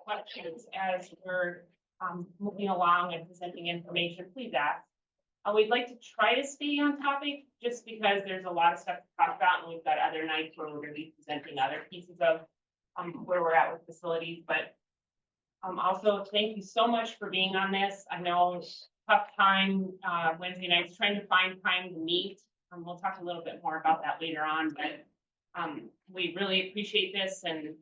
questions as we're moving along and presenting information, please ask. We'd like to try to stay on topic just because there's a lot of stuff to talk about, and we've got other nights where we're going to be presenting other pieces of where we're at with facilities. But also, thank you so much for being on this. I know tough time Wednesday nights trying to find time to meet. We'll talk a little bit more about that later on, but we really appreciate this and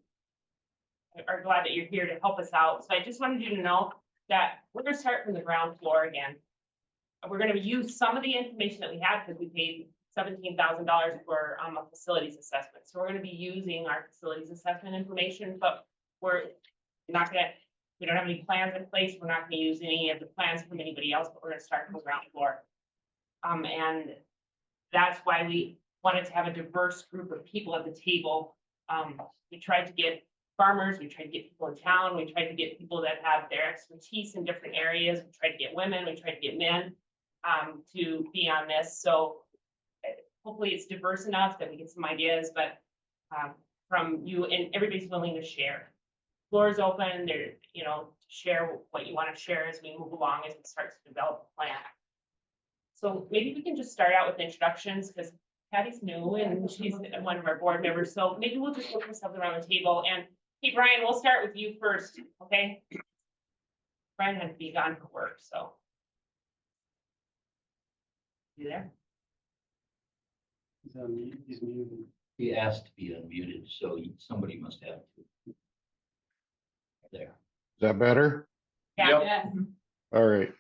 are glad that you're here to help us out. So I just wanted you to know that we're going to start from the ground floor again. We're going to use some of the information that we had because we paid $17,000 for a facilities assessment. So we're going to be using our facilities assessment information, but we're not going to, we don't have any plans in place. We're not going to use any of the plans from anybody else, but we're going to start from the ground floor. And that's why we wanted to have a diverse group of people at the table. We tried to get farmers, we tried to get people in town, we tried to get people that have their expertise in different areas, we tried to get women, we tried to get men to be on this. So hopefully it's diverse enough that we get some ideas, but from you, and everybody's willing to share. Floor is open, there, you know, share what you want to share as we move along, as we start to develop a plan. So maybe we can just start out with introductions, because Patty's new and she's one of our board members. So maybe we'll just look ourselves around the table. And hey, Brian, we'll start with you first, okay? Brian had to be gone for work, so. You there? He's muted. He asked to be unmuted, so somebody must have to. There. Is that better? Yeah. Yep. All right.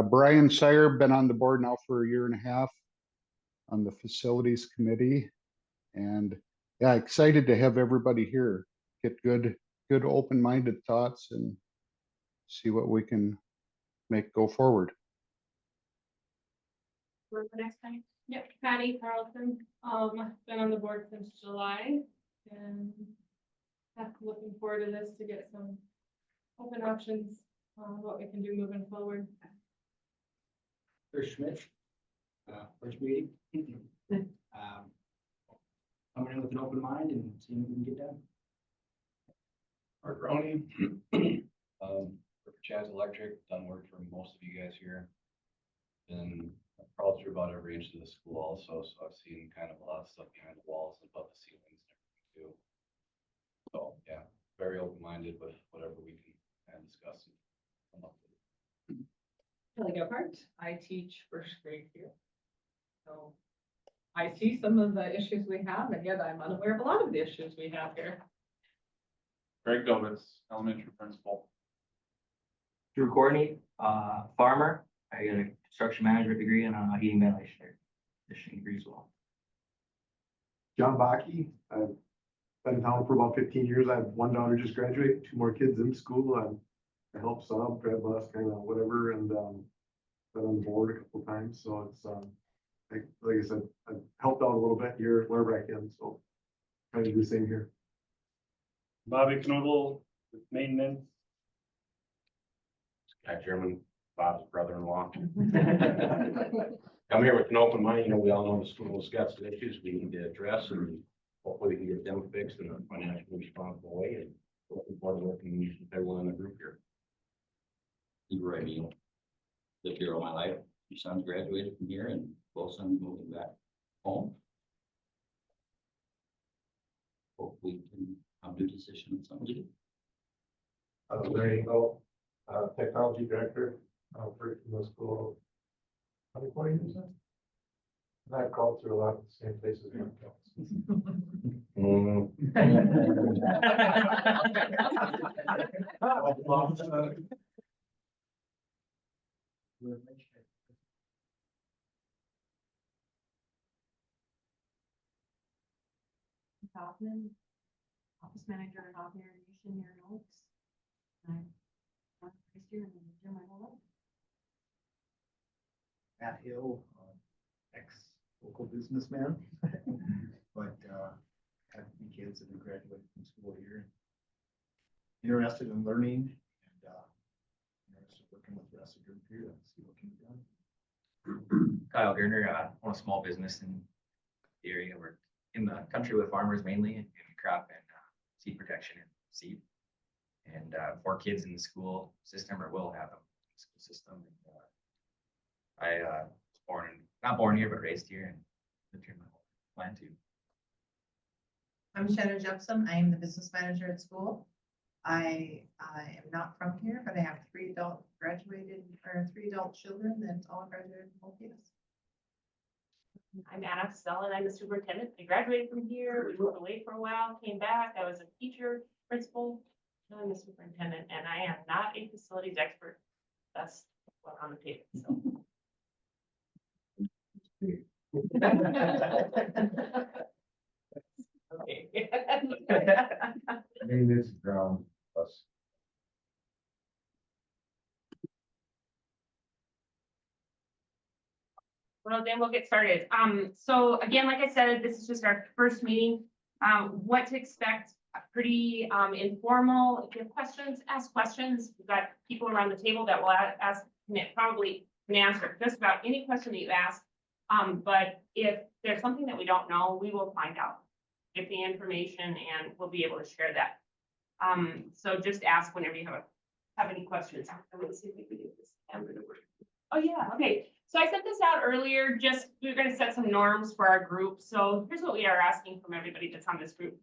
Brian Sire, been on the board now for 1.5 years on the facilities committee. And yeah, excited to have everybody here. Get good open-minded thoughts and see what we can make go forward. For the next time. Yep, Patty Carlson, been on the board since July and looking forward to this to get some open options on what we can do moving forward. Chris Schmidt, first meeting. Coming in with an open mind and seeing what we can get done. Mark Roney, for Chaz Electric, done work for most of you guys here. Been crawled through about every inch of the school also, so I've seen kind of a lot of stuff behind the walls and above the ceilings and everything too. So yeah, very open-minded with whatever we can kind of discuss and come up with. Kelly Gephardt, I teach first grade here. So I see some of the issues we have, and yet I'm unaware of a lot of the issues we have here. Greg Dobitz, elementary principal. Drew Courtney, farmer. I got a construction management degree and a heating ventilation conditioning degree as well. John Bakke, I've been in town for about 15 years. I have one daughter just graduated, 2 more kids in school. I help sub, grab bus, kind of whatever, and been on the board a couple times. So it's like I said, I've helped out a little bit here wherever I can. So trying to do the same here. Bobby Knoebel with maintenance. Scott German, Bob's brother-in-law. I'm here with an open mind. You know, we all know the school's got some issues we need to address, and hopefully we can get them fixed in a financially responsible way. And looking forward to working with everyone in the group here. You were right, you lived here all my life. 2 sons graduated from here and both sons moving back home. Hope we can come to a decision on something. There you go. Technology director, for the school. How many 20 years now? And I've called through a lot of the same places. Kaufman, office manager at Hoffman Irrigation here in Oaks. I'm here in the my whole life. Matt Hill, ex-local businessman, but have 3 kids that have graduated from school here. Interested in learning and interested in working with the rest of the group here and see what can be done. Kyle Gerner, own a small business in the area. We're in the country with farmers mainly in crop and seed protection and seed. and 4 kids in the school system, or will have them in the school system. And, I was not born here, but raised here and lived here my whole plan to. I'm Shannon Jepson. I am the business manager at school. I am not from here, but I have 3 adult children that all graduated from OPS. I'm Anna Stella, and I'm the superintendent. I graduated from here. We moved away for a while, came back. I was a teacher, principal. Now I'm the superintendent, and I am not a facilities expert. That's what on the table, so. Okay. Maintenance ground plus. Well, then we'll get started. So again, like I said, this is just our first meeting. What to expect, pretty informal. If you have questions, ask questions. We've got people around the table that will ask, probably can answer just about any question that you ask. But if there's something that we don't know, we will find out, get the information, and we'll be able to share that. So just ask whenever you have any questions. I'm gonna see if we can do this. Oh, yeah, okay. So I sent this out earlier, we're gonna set some norms for our group. So here's what we are asking from everybody that's on this group.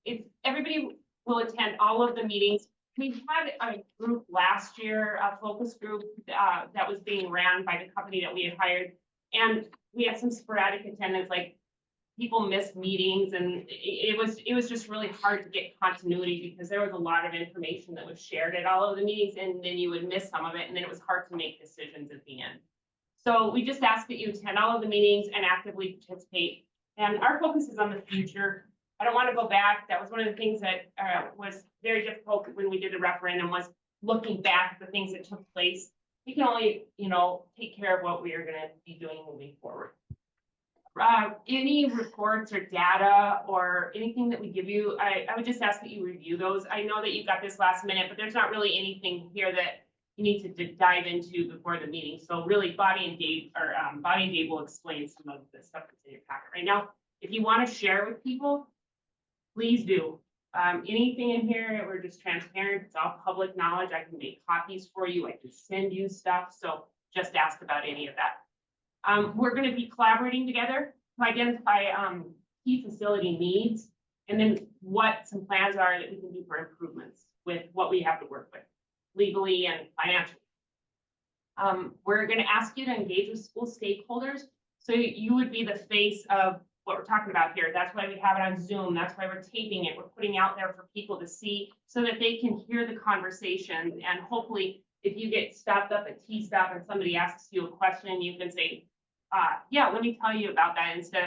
If everybody will attend all of the meetings, we had a group last year, a focus group, that was being ran by the company that we had hired. And we had some sporadic attendance, like people missed meetings, and it was just really hard to get continuity because there was a lot of information that was shared at all of the meetings, and then you would miss some of it, and then it was hard to make decisions at the end. So we just ask that you attend all of the meetings and actively participate. And our focus is on the future. I don't want to go back. That was one of the things that was very difficult when we did the referendum, was looking back at the things that took place. We can only, take care of what we are going to be doing moving forward. Any reports or data or anything that we give you, I would just ask that you review those. I know that you got this last minute, but there's not really anything here that you need to dive into before the meeting. So really, Bobby and Dave will explain some of the stuff that's in your packet right now. If you want to share with people, please do. Anything in here, we're just transparent. It's all public knowledge. I can make copies for you. I can send you stuff. So just ask about any of that. We're going to be collaborating together to identify key facility needs, and then what some plans are that we can do for improvements with what we have to work with legally and financially. We're going to ask you to engage with school stakeholders. So you would be the face of what we're talking about here. That's why we have it on Zoom. That's why we're taping it. We're putting out there for people to see so that they can hear the conversation. And hopefully, if you get stopped up at T-Stop and somebody asks you a question, you can say, yeah, let me tell you about that instead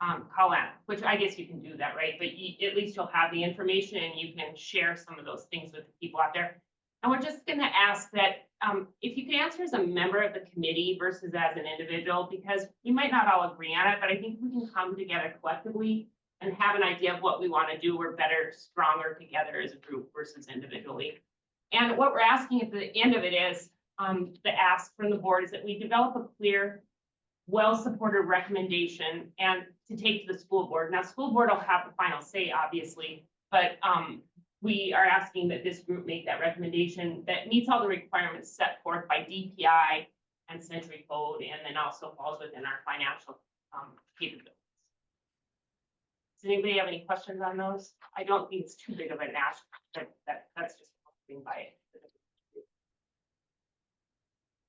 of call Anna, which I guess you can do that, right? But at least you'll have the information and you can share some of those things with the people out there. And we're just going to ask that if you can answer as a member of the committee versus as an individual, because we might not all agree on it, but I think we can come together collectively and have an idea of what we want to do. We're better, stronger together as a group versus individually. And what we're asking at the end of it is, the ask from the board is that we develop a clear, well-supported recommendation and to take to the school board. Now, school board will have the final say, obviously, but we are asking that this group make that recommendation that meets all the requirements set forth by DPI and Century Code, and then also falls within our financial capabilities. Does anybody have any questions on those? I don't think it's too big of an ask, but that's just something by it.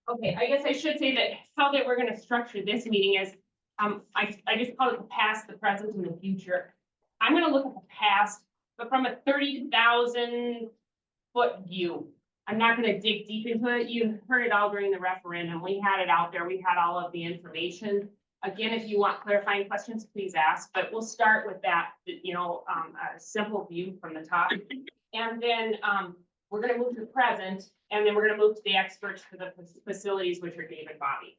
Okay, I guess I should say that how that we're going to structure this meeting is, I just call it the past, the present, and the future. I'm going to look at the past, but from a 30,000 foot view. I'm not going to dig deep into it. You heard it all during the referendum. We had it out there. We had all of the information. Again, if you want clarifying questions, please ask, but we'll start with that, a simple view from the top. And then we're going to move to the present, and then we're going to move to the experts for the facilities, which are Dave and Bobby.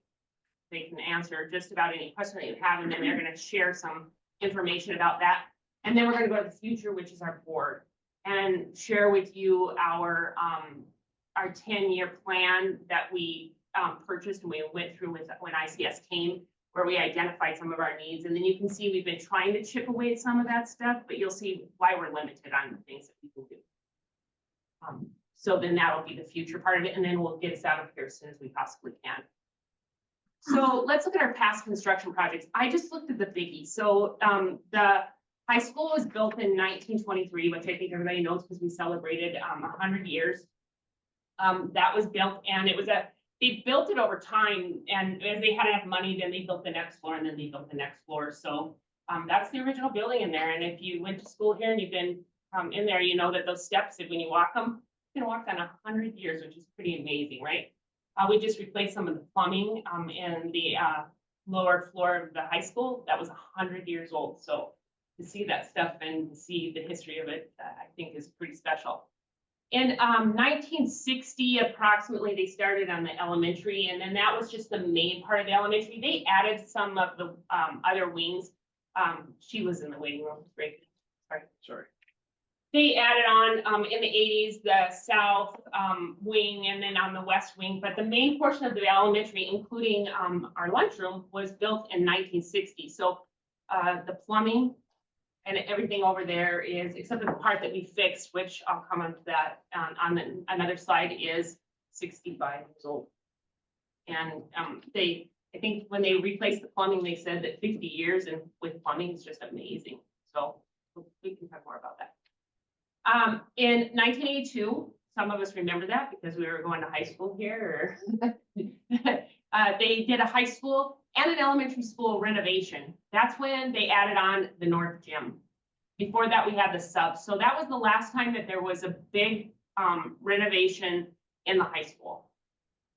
They can answer just about any question that you have, and then they're going to share some information about that. And then we're going to go to the future, which is our board, and share with you our 10-year plan that we purchased and we went through with when ICS came, where we identified some of our needs. And then you can see we've been trying to chip away at some of that stuff, but you'll see why we're limited on the things that we can do. So then that'll be the future part of it, and then we'll get us out of here as soon as we possibly can. So let's look at our past construction projects. I just looked at the biggie. So the high school was built in 1923, which I think everybody knows because we celebrated 100 years. That was built, and they built it over time, and as they had enough money, then they built the next floor, and then they built the next floor. So that's the original building in there. And if you went to school here and you've been in there, you know that those steps, if when you walk them, you can walk on 100 years, which is pretty amazing, right? We just replaced some of the plumbing in the lower floor of the high school. That was 100 years old. So to see that stuff and to see the history of it, I think is pretty special. In 1960, approximately, they started on the elementary, and then that was just the main part of the elementary. They added some of the other wings. She was in the waiting room. Great. Sorry. They added on in the 80s, the south wing, and then on the west wing. But the main portion of the elementary, including our lunchroom, was built in 1960. So the plumbing and everything over there is, except for the part that we fixed, which I'll come on to that on another slide, is 65 years old. And I think when they replaced the plumbing, they said that 50 years and with plumbing is just amazing. So we can talk more about that. In 1982, some of us remember that because we were going to high school here. They did a high school and an elementary school renovation. That's when they added on the north gym. Before that, we had the sub. So that was the last time that there was a big renovation in the high school.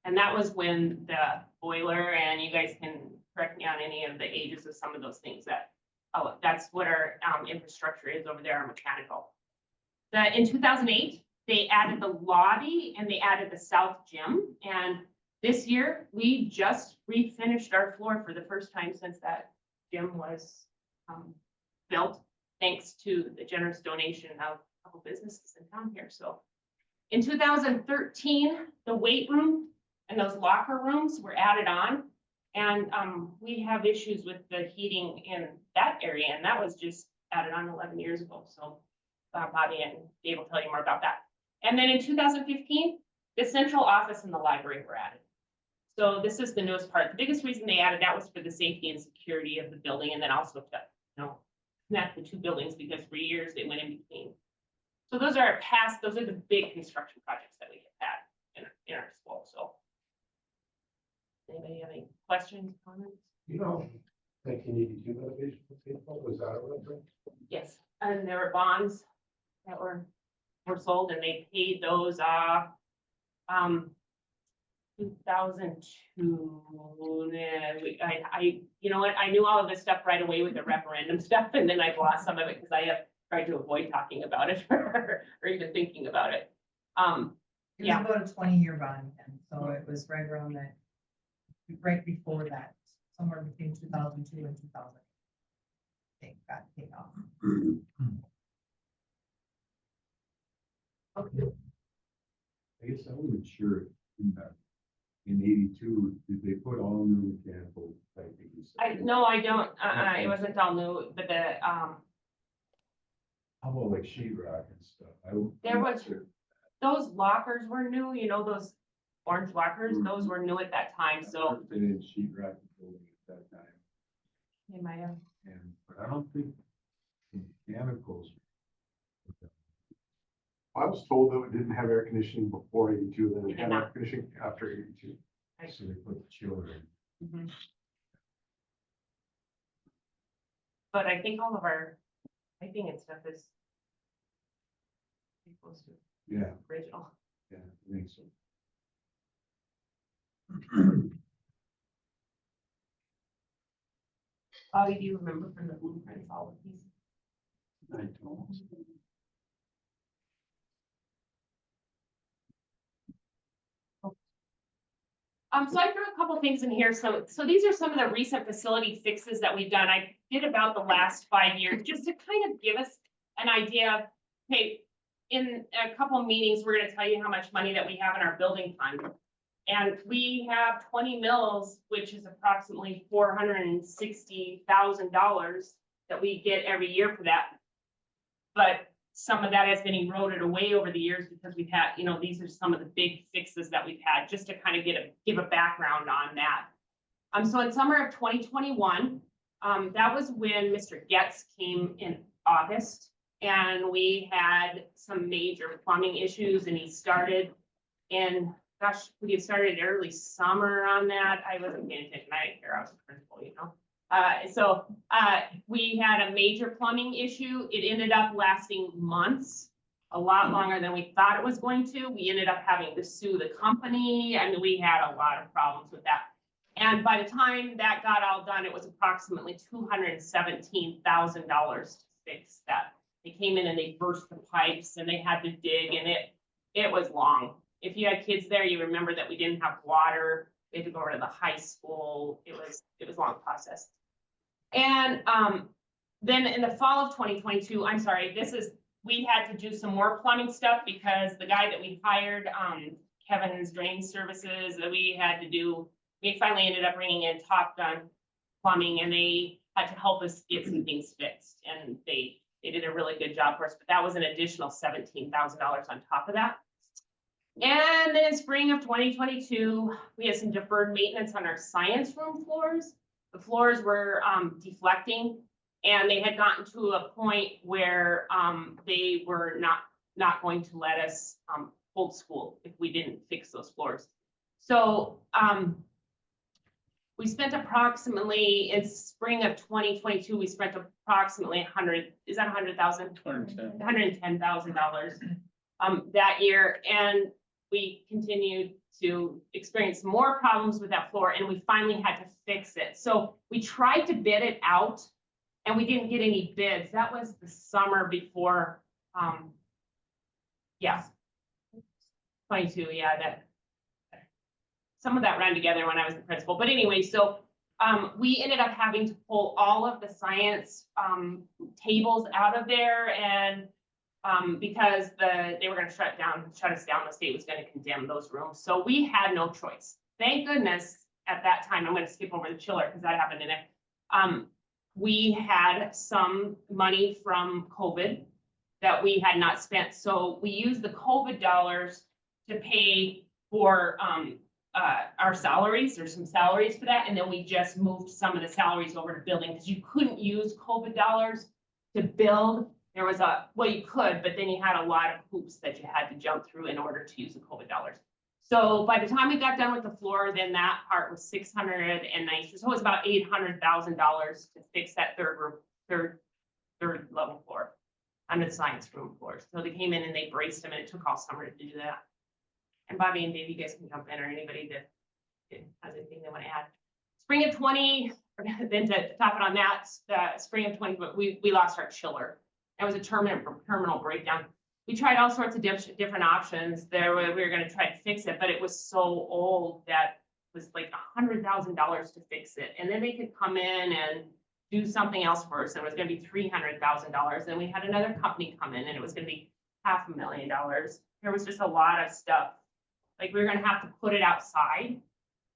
And that was when the boiler, and you guys can correct me on any of the ages of some of those things, that's what our infrastructure is over there, our mechanical. In 2008, they added the lobby and they added the south gym. And this year, we just refinished our floor for the first time since that gym was built, thanks to the generous donation of a couple businesses in town here. So in 2013, the weight room and those locker rooms were added on. And we have issues with the heating in that area, and that was just added on 11 years ago. So Bobby and Dave will tell you more about that. And then in 2015, the central office and the library were added. So this is the newest part. The biggest reason they added that was for the safety and security of the building, and then also to connect the two buildings, because for years they went in between. So those are the big construction projects that we have had in our school. So anybody have any questions, comments? You know, 1982 renovation was that a renovation? Yes, and there were bonds that were sold, and they paid those off 2002. You know what, I knew all of this stuff right away with the referendum stuff, and then I lost some of it because I have tried to avoid talking about it or even thinking about it. It was about a 20-year bond, and so it was right around that, right before that, somewhere between 2002 and 2008. They got paid off. Okay. I guess I wasn't sure in 82, did they put all new mechanical piping? No, I don't, it wasn't all new, but the, How about like sheetrock and stuff? There was, those lockers were new, you know, those orange lockers, those were new at that time, so. They did sheetrock the building at that time, They might have. but I don't think mechanicals. I was told that it didn't have air conditioning before 82, then it had air conditioning after 82. So they put the chiller in. Mhm. But I think all of our piping and stuff is pretty close to Yeah, original. yeah, I think so. Bobby, do you remember from the blueprints all of these? I don't. So I threw a couple things in here. So these are some of the recent facility fixes that we've done. I did about the last 5 years, just to kind of give us an idea of, hey, in a couple of meetings, we're gonna tell you how much money that we have in our building fund. And we have 20 mills, which is approximately $460,000 that we get every year for that. But some of that has been eroded away over the years because we've had, you know, these are some of the big fixes that we've had, just to kind of give a background on that. So in summer of 2021, that was when Mr. Getz came in August, and we had some major plumbing issues, and he started in, gosh, we had started early summer on that. I wasn't paying attention. I didn't care. I was a principal, you know. We had a major plumbing issue. It ended up lasting months, a lot longer than we thought it was going to. We ended up having to sue the company. I mean, we had a lot of problems with that. And by the time that got all done, it was approximately $217,000 to fix that. They came in and they burst the pipes and they had to dig, and it was long. If you had kids there, you remember that we didn't have water. We had to go over to the high school. It was a long process. And then in the fall of 2022, I'm sorry, we had to do some more plumbing stuff because the guy that we hired, Kevin's Drain Services, we finally ended up bringing in Top Gun Plumbing, and they had to help us get some things fixed, and they did a really good job for us, but that was an additional $17,000 on top of that. And then in spring of 2022, we had some deferred maintenance on our science room floors. The floors were deflecting, and they had gotten to a point where they were not going to let us hold school if we didn't fix those floors. So we spent approximately, in spring of 2022, we spent approximately $110,000 that year, and we continued to experience more problems with that floor, and we finally had to fix it. So we tried to bid it out, and we didn't get any bids. That was the summer before, 22, that some of that ran together when I was the principal. But anyway, so we ended up having to pull all of the science tables out of there, and because they were going to shut us down, the state was going to condemn those rooms. So we had no choice. Thank goodness at that time, I'm going to skip over the chiller because that happened in it. We had some money from COVID that we had not spent. So we used the COVID dollars to pay for our salaries. There's some salaries for that. And then we just moved some of the salaries over to building, because you couldn't use COVID dollars to build. There was you could, but then you had a lot of hoops that you had to jump through in order to use the COVID dollars. So by the time we got done with the floor, then that part was $690. So it was about $800,000 to fix that third level floor under the science room floors. So they came in and they braced them, and it took all summer to do that. And Bobby and Dave, you guys can jump in, or anybody that has anything they want to add. Spring of 20, then to top it on that, spring of 20, we lost our chiller. It was a terminal breakdown. We tried all sorts of different options. We were going to try to fix it, but it was so old that it was like $100,000 to fix it. And then they could come in and do something else for us. It was going to be $300,000. And we had another company come in, and it was going to be $500,000. There was just a lot of stuff. Like, we were going to have to put it outside,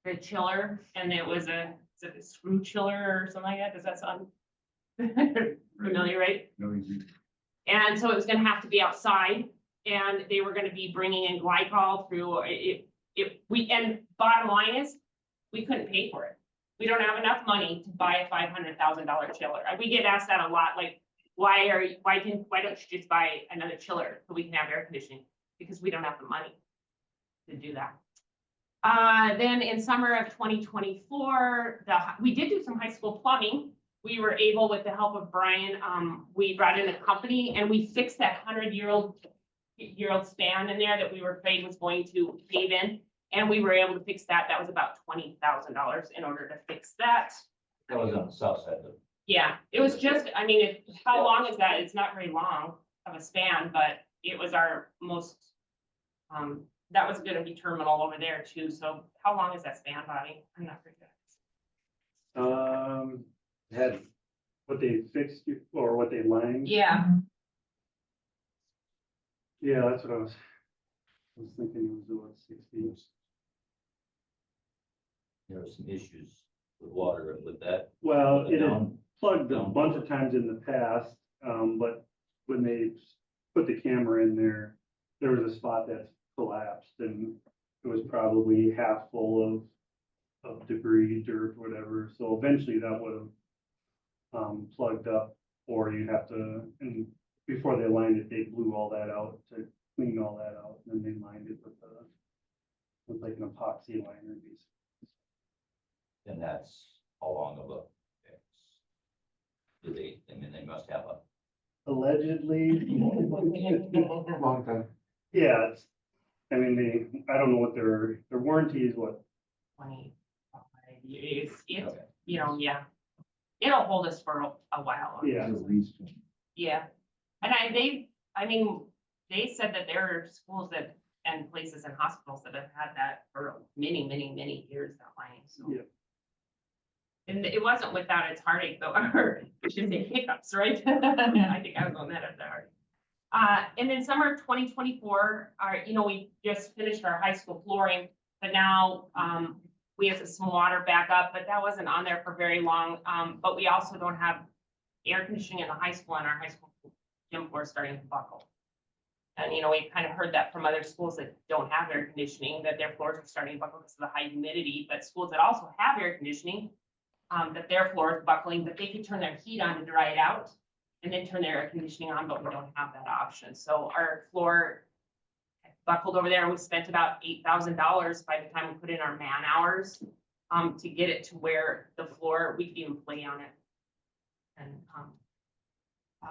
the chiller, and it was a screw chiller or something like that. Does that sound familiar, right? No, easy. And so it was going to have to be outside, and they were going to be bringing in glycol through it. And bottom line is, we couldn't pay for it. We don't have enough money to buy a $500,000 chiller. We get asked that a lot, like, why don't you just buy another chiller so we can have air conditioning? Because we don't have the money to do that. Then in summer of 2024, we did do some high school plumbing. We were able, with the help of Brian, we brought in a company, and we fixed that 100-year-old span in there that we were afraid was going to cave in. And we were able to fix that. That was about $20,000 in order to fix that. That was on the south side of. Yeah, it was just, I mean, how long is that? It's not very long of a span, but it was our most, that was going to be terminal over there too. So how long is that span, Bobby? I'm not very good. Had what they fixed or what they lined. Yeah. Yeah, that's what I was thinking. It was about 60. There were some issues with water with that. Well, it had Down. plugged a bunch of times in the past, but when they put the camera in there, there was a spot that collapsed and it was probably half full of debris, dirt, whatever. So eventually that would have plugged up, or you have to, and before they lined it, they blew all that out to clean all that out, and then they lined it with like an epoxy liner. And that's how long of a fix? Do they, I mean, they must have a, Allegedly. Long time. Yeah, it's, I mean, I don't know what their warranty is, what, 25 years, it's, okay. you know, yeah. It'll hold us for a while. yeah. Yeah, and I mean, they said that there are schools that, and places and hospitals that have had that for many, many, many years, that line, so. Yeah. And it wasn't without its heartache though, or I should say hiccups, right? I think I was on that at the heart. And then summer of 2024, we just finished our high school flooring, but now, we have some water back up, but that wasn't on there for very long. But we also don't have air conditioning in the high school, and our high school gym floor is starting to buckle. And, we've kind of heard that from other schools that don't have air conditioning, that their floors are starting to buckle because of the high humidity, but schools that also have air conditioning, that their floor is buckling, but they could turn their heat on to dry it out and then turn their air conditioning on, but we don't have that option. So our floor buckled over there, and we spent about $8,000 by the time we put in our man hours to get it to where the floor, we could even play on it. And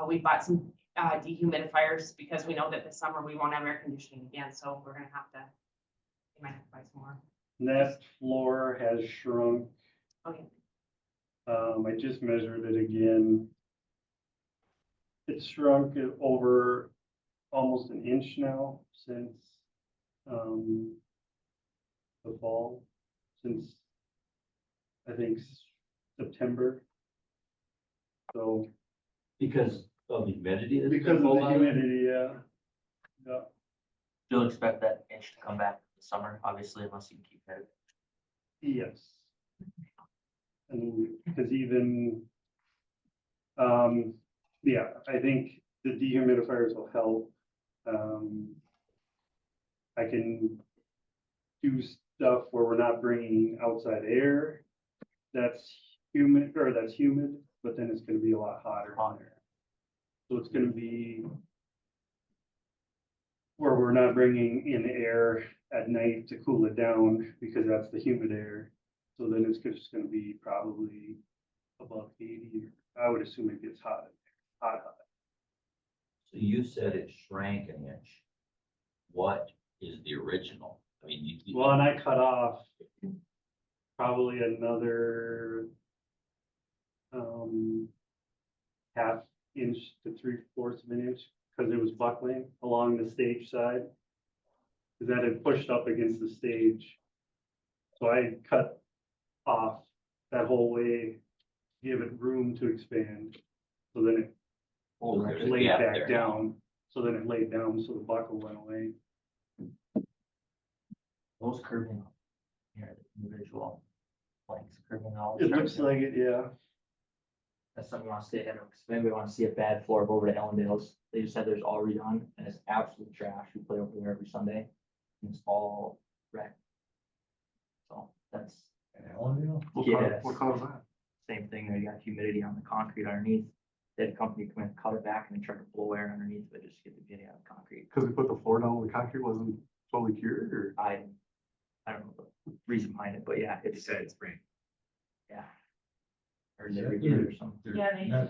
we bought some dehumidifiers because we know that this summer we won't have air conditioning again, so we're gonna have to, we might have to buy some more. That floor has shrunk. Okay. I just measured it again. It's shrunk it over almost an inch now since the fall, since I think September. So Because of the humidity? that's because of been the pulled out? humidity, yeah. Yeah, Still expect that inch to come back this summer, obviously, unless you keep it. yes. And because even, yeah, I think the dehumidifiers will help. I can do stuff where we're not bringing outside air that's humid, but then it's gonna be a lot hotter on there. So it's gonna be where we're not bringing in air at night to cool it down, because that's the humid air. So then it's just gonna be probably above 80. I would assume it gets hot, hot. So you said it shrank an inch. What is the original? I mean, Well, and I cut off probably another half inch to 3/4 of an inch, because it was buckling along the stage side. Because that had pushed up against the stage. So I cut off that whole way, give it room to expand. So then it there's a laid gap back there. down. So then it laid down, so the buckle went away. Those curving, here, the individual planks curving out. It looks like it, yeah. That's something you want to stay ahead of, because if anybody wants to see a bad floor, go over to Ellendale's. They just had theirs all redone, and it's absolute trash. We play over there every Sunday, and it's all wrecked. So that's. What Yes. color is that? Same thing, there you got humidity on the concrete underneath. They had a company come in, cut it back, and then try to blow air underneath, but just get the humidity out of the concrete. Cause we put the floor down, the concrete wasn't totally cured, or? I don't know the reason behind it, but yeah, it's. said it's spring. Yeah. Or every year or something. Yeah, they, Yeah,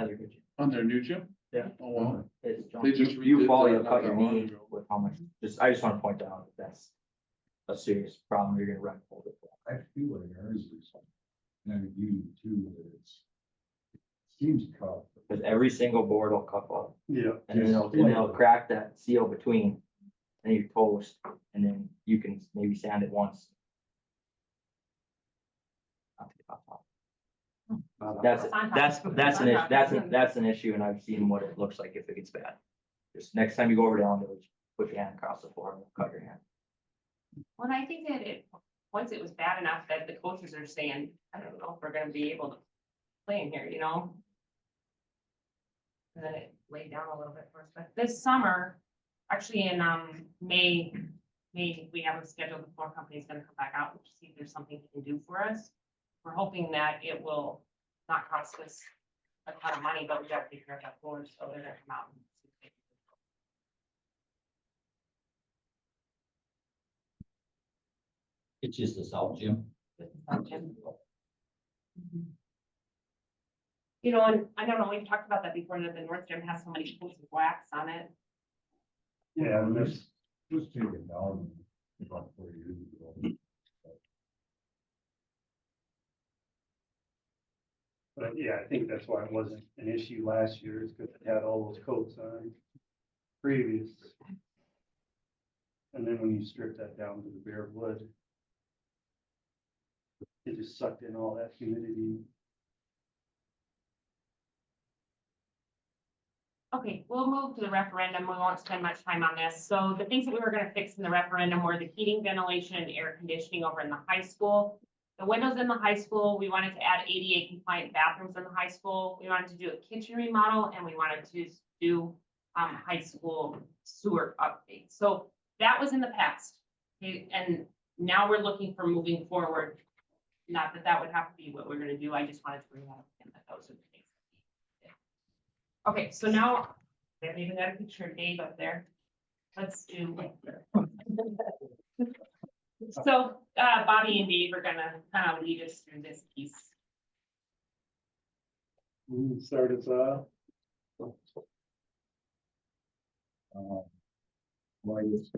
they're good. On their new gym? Yeah. Oh, wow. It's, They just you redid fall, that you'll not cut your that long knee ago. with how much, I just want to point out that that's a serious problem you're gonna run over. I feel like ours is, and you too, that it's, seems tough. Because every single board will cup up, Yeah. and then they'll crack that seal between, and you're toast, and then you can maybe sand it once. Not to get off topic. That's an issue, and I've seen what it looks like if it gets bad. Just next time you go over down, put your hand across the floor and cut your hand. well, I think that once it was bad enough that the coaches are saying, I don't know if we're gonna be able to play in here, And then lay down a little bit for us, but This summer, actually in, May, we have a schedule, the floor company's gonna come back out and see if there's something he can do for us. We're hoping that it will not cost us a ton of money, but we gotta take care of that floor, so they're gonna come out and see if they can do it. It's just the south gym. You know, and I don't know, we've talked about that before, that the North Gym has so many coats of wax on it. Yeah, and this, Was taken down about 4 years ago. but yeah, I think that's why it wasn't an issue last year, is because it had all those coats on previous. And then when you strip that down to the bare wood, it just sucked in all that humidity. Okay, we'll move to the referendum. We won't spend much time on this. So the things that we were gonna fix in the referendum were the heating, ventilation, and air conditioning over in the high school. The windows in the high school, we wanted to add ADA compliant bathrooms in the high school. We wanted to do a kitchen remodel, and we wanted to do high school sewer updates. So that was in the past. Okay, and now we're looking for moving forward. Not that that would have to be what we're gonna do. I just wanted to bring that up and that those are the things. Okay, so now, I haven't even got a picture of Dave up there. Let's do. So, Bobby and Dave are gonna kind of lead us through this piece. Start us off. Well, I guess.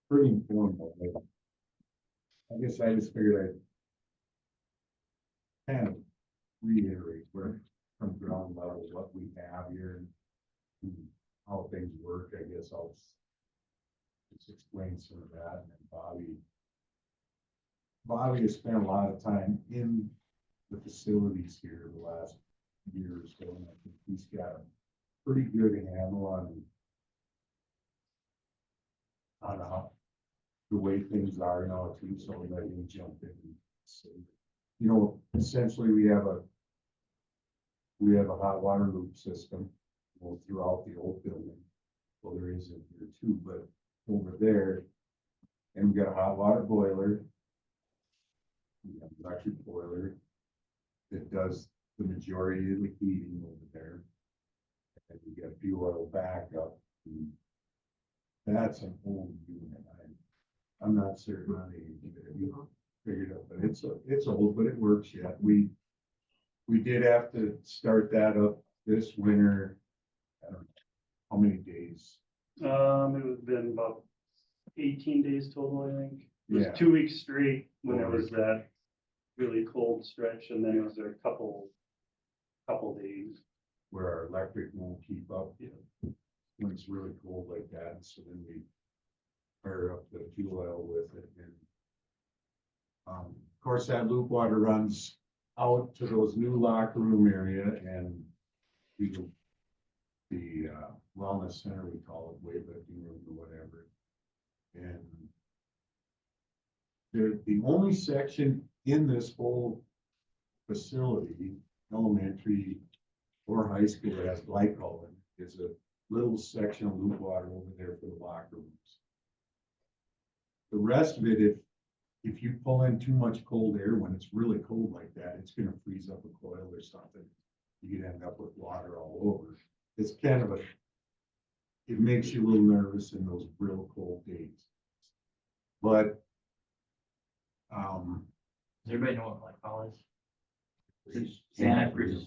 Pretty informal, but I guess I just figured I'd kind of reiterate where from ground level, what we have here and how things work. I guess I'll just explain some of that, and then Bobby has spent a lot of time in the facilities here the last year or so, and I think he's got a pretty good handle on the way things are now too, so we let him jump in and say, you know, essentially we have a hot water loop system, well, throughout the old building. Well, there is in here too, but over there, and we got a hot water boiler. We have an electric boiler that does the majority of the heating over there. And we got fuel oil backup. And that's an old unit. I'm not certain on the age of it. We figured out, but it's old, but it works yet. We did have to start that up this winter. I don't know how many days. It was been about 18 days total, I think. It was Yeah. 2 weeks straight when it was that really cold stretch, and then it was a couple days. Where our electric won't keep up, when it's really cold like that, so then we fire up the fuel oil with it, and of course, that loop water runs out to those new locker room area, and the wellness center, we call it, weightlifting room or whatever. And the only section in this whole facility, elementary or high school, that has glycol in it, is a little section of loop water over there for the locker rooms. The rest of it, if you pull in too much cold air when it's really cold like that, it's gonna freeze up a coil or something. You could end up with water all over. It's kind of it makes you a little nervous in those real cold days. But, Does everybody know what glycol is? Yeah, freezes.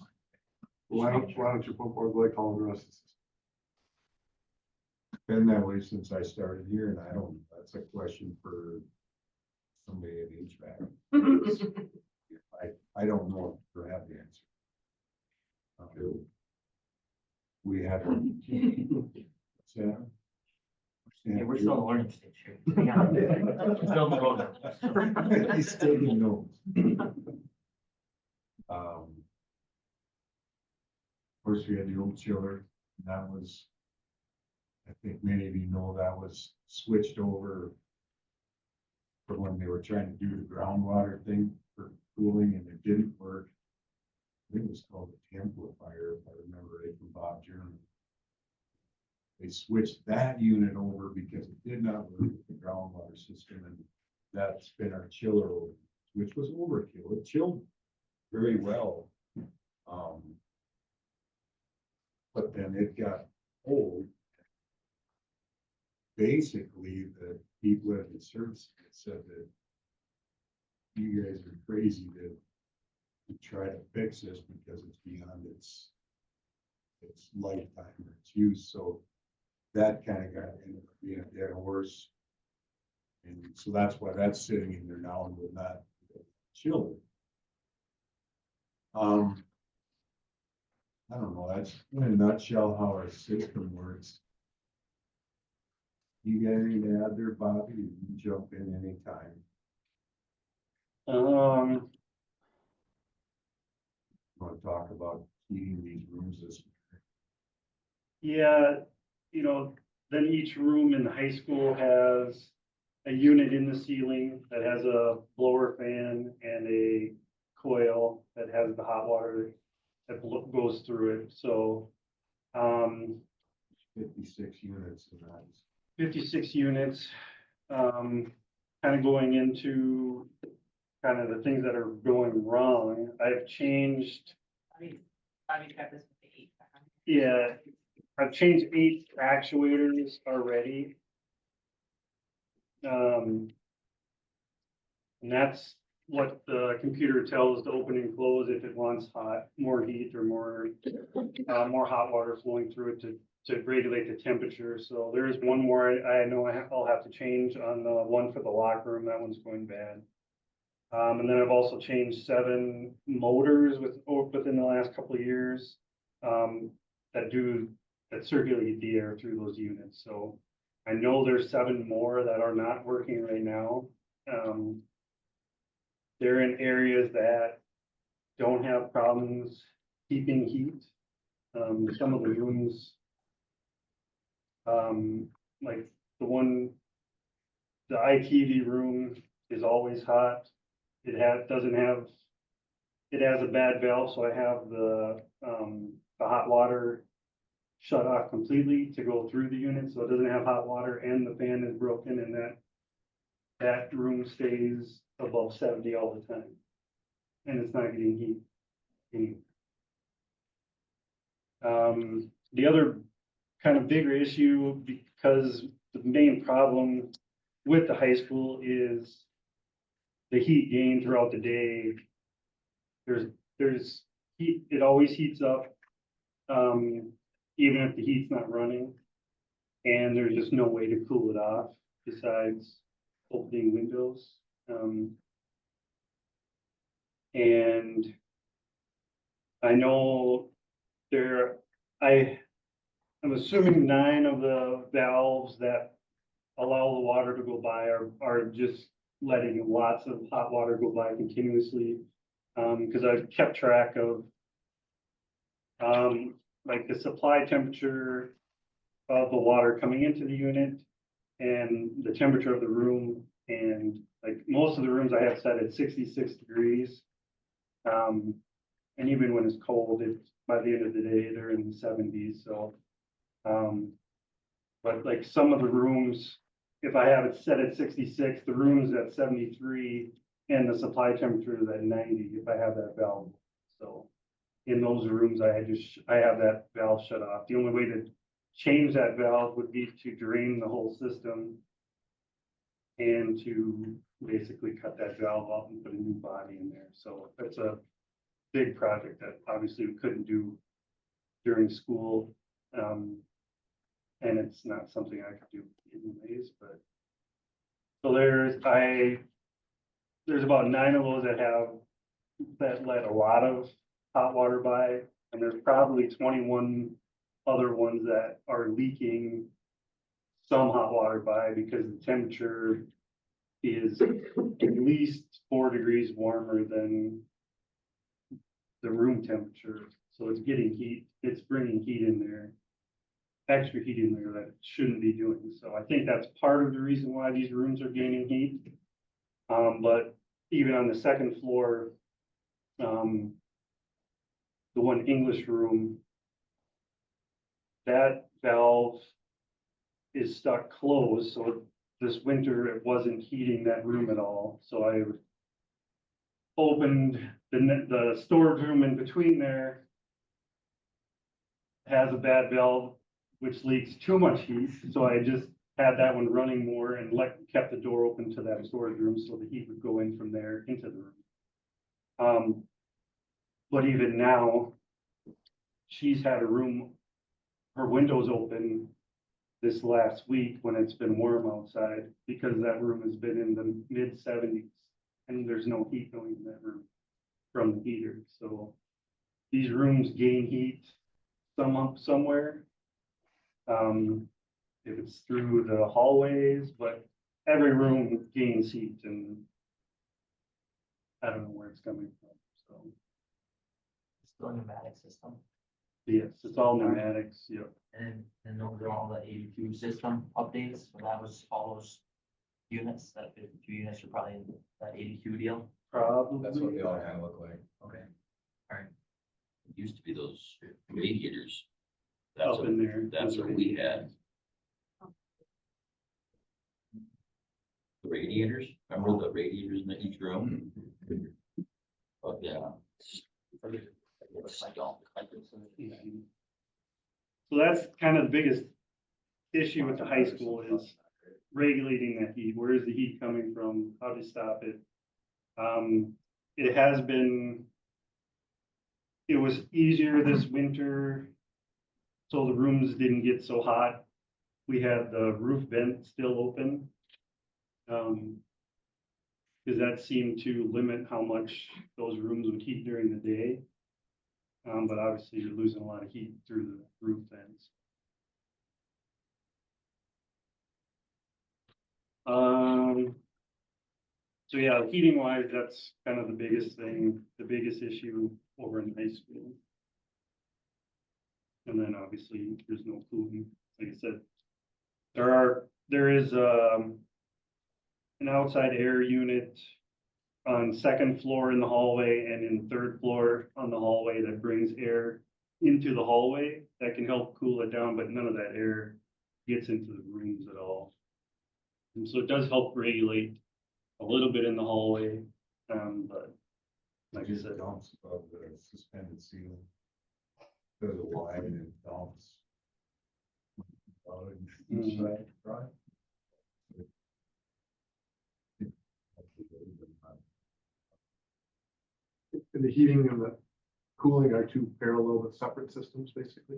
Why don't you put more glycol in the rest of the system? been that way since I started here, and that's a question for somebody at HVAC. I don't know or have the answer. Okay. We had. Yeah, we're still in the learning stage here. Hang on. We're still in the road. He's taking notes. Of course, we had the old chiller, and that was, I think many of you know, that was switched over for when they were trying to do the groundwater thing for cooling, and it didn't work. think it was called the Amplifier, if I remember right from Bob German. They switched that unit over because it did not work with the groundwater system, and that's been our chiller, which was overkill. It chilled very well. But then it got old. Basically, the people at the service said that you guys are crazy to try to fix this because it's beyond its lifetime or its use. So that kind of got ended up being a dead horse. And so that's why that's sitting in there now and will not chill it. I don't know, that's in a nutshell how our system works. You got anything to add there, Bobby? You can jump in anytime. Want to talk about heating these rooms this year? Yeah, you know, then each room in the high school has a unit in the ceiling that has a blower fan and a coil that has the hot water that goes through it. So, 56 units in that. 56 units, kind of going into kind of the things that are going wrong. I've changed, Bobby's got this with the 8. yeah, I've changed 8 actuators already. And that's what the computer tells to open and close if it wants more heat or more hot water flowing through it to regulate the temperature. So there is one more I know I'll have to change on the one for the locker room. That one's going bad. And then I've also changed 7 motors within the last couple of years that circulate the air through those units. So I know there's 7 more that are not working right now. They're in areas that don't have problems keeping heat. Some of the rooms, like the ITV room is always hot. It has a bad valve, so I have the hot water shut off completely to go through the unit, so it doesn't have hot water, and the fan is broken, and that room stays above 70 all the time. And it's not getting heat anymore. The other kind of bigger issue, because the main problem with the high school is the heat gain throughout the day. There's heat, it always heats up, even if the heat's not running. And there's just no way to cool it off besides opening windows. And I know I'm assuming 9 of the valves that allow the water to go by are just letting lots of hot water go by continuously. Because I've kept track of like the supply temperature of the water coming into the unit and the temperature of the room. And like most of the rooms I have set at 66 degrees. And even when it's cold, by the end of the day, they're in the 70s. So, but like some of the rooms, if I have it set at 66, the room's at 73 and the supply temperature is at 90 if I have that valve. So in those rooms, I have that valve shut off. The only way to change that valve would be to drain the whole system and to basically cut that valve off and put a new body in there. So that's a big project that obviously we couldn't do during school. And it's not something I could do anyways, but. So there's about 9 of those that let a lot of hot water by, and there's probably 21 other ones that are leaking some hot water by because the temperature is at least 4 degrees warmer than the room temperature. So it's getting heat, it's bringing heat in there, extra heat in there that it shouldn't be doing. So I think that's part of the reason why these rooms are gaining heat. But even on the second floor, the one English room, that valve is stuck closed, so this winter it wasn't heating that room at all, so I opened the storage room in between there. Has a bad valve, which leaks too much heat, so I just had that one running more and kept the door open to that storage room, so the heat would go in from there into the room. But even now, she's had a room, her windows open this last week when it's been warm outside, because that room has been in the mid-70s, and there's no heat going in that room from the heater, so these rooms gain heat some up somewhere. If it's through the hallways, but every room gains heat, and I don't know where it's coming from, so. It's still a pneumatic system. Yes, it's all pneumatics, yep. And those are all the 82 system updates, so that was all those units, that 52 units are probably in that 82 deal. Probably. That's what they all kind of look like. Okay. It used to be those radiators. That's Up in there. what we had. The radiators, remember the radiators in each room? Oh, yeah. Yeah. So that's kind of the biggest issue with the high school is regulating that heat. Where is the heat coming from? How to stop it? It has been, it was easier this winter, so the rooms didn't get so hot. We had the roof vent still open. Because that seemed to limit how much those rooms would heat during the day. But obviously you're losing a lot of heat through the roof vents. So yeah, heating wise, that's kind of the biggest thing, the biggest issue over in high school. And then obviously there's no cooling, like I said. There is an outside air unit on second floor in the hallway and in third floor on the hallway that brings air into the hallway that can help cool it down, but none of that air gets into the rooms at all. And so it does help regulate a little bit in the hallway, but like I said. Dumps above the suspended ceiling. There's a wide and it dumps. Each side, right? And the heating and the cooling are two parallel but separate systems, basically.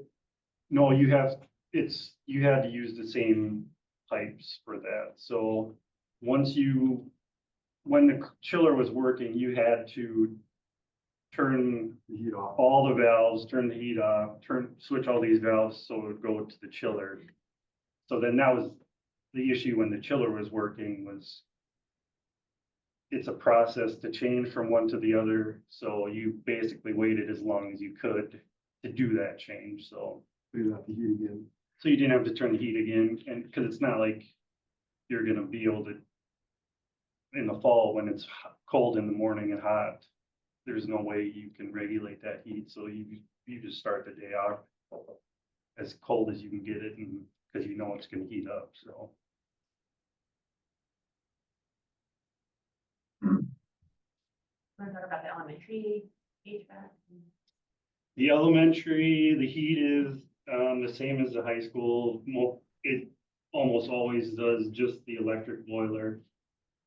No, you had to use the same pipes for that, so when the chiller was working, you had to turn The heat off. all the valves, turn the heat off, switch all these valves so it would go to the chiller. So then that was the issue when the chiller was working was it's a process to change from one to the other, so you basically waited as long as you could to do that change, so. You have to heat again. So you didn't have to turn the heat again, and because it's not like you're gonna be able to. In the fall, when it's cold in the morning and hot, there's no way you can regulate that heat, so you just start the day off as cold as you can get it, and because you know it's gonna heat up, so. Want to talk about the elementary HVAC? The elementary, the heat is the same as the high school. It almost always does just the electric boiler.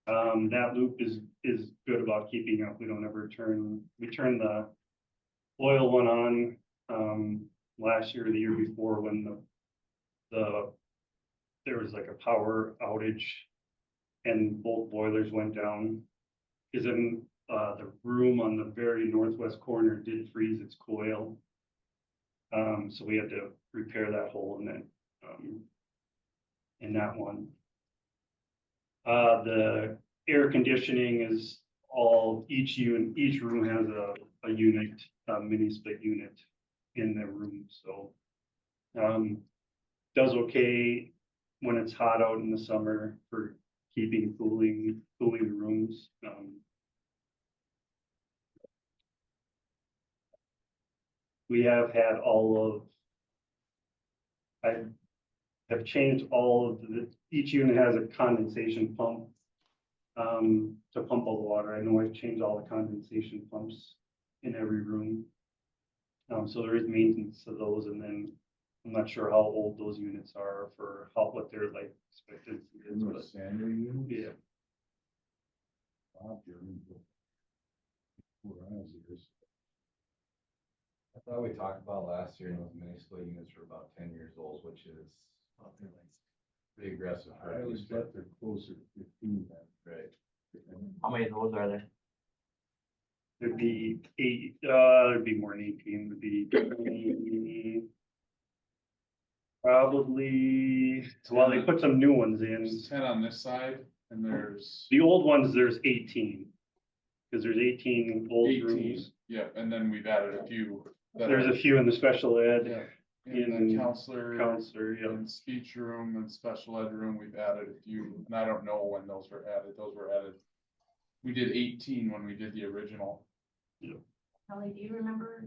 That loop is good about keeping up. We don't ever we turned the oil one on last year or the year before when there was like a power outage and both boilers went down. Because in the room on the very northwest corner did freeze its coil. So we had to repair that hole in it, in that one. The air conditioning is each room has a unit, a mini split unit in their room, so. Does okay when it's hot out in the summer for cooling the rooms. we have had all of, I have changed all of each unit has a condensation pump to pump all the water. I know I've changed all the condensation pumps in every room. So there is maintenance to those, and then I'm not sure how old those units are for what their life expectancy is, but yeah. I thought we talked about last year, and those mini split units were about 10 years old, which is pretty aggressive. for a I mini was split. bet they're closer to 15 then. Right. How many of those are there? There'd be there'd be more than 18, would be 20, probably, well, they put some new ones in. There's 10 on this side and there's The old ones, there's 18. Because there's 18 old 18. rooms. Yeah, and then we've added a few. that There's are- a few in the special ed, Yeah, in in the counselor. counselor, yeah. In speech room and special ed room, we've added a few, and I don't know when those were added, We did 18 when we did the original. Kelly, do you remember?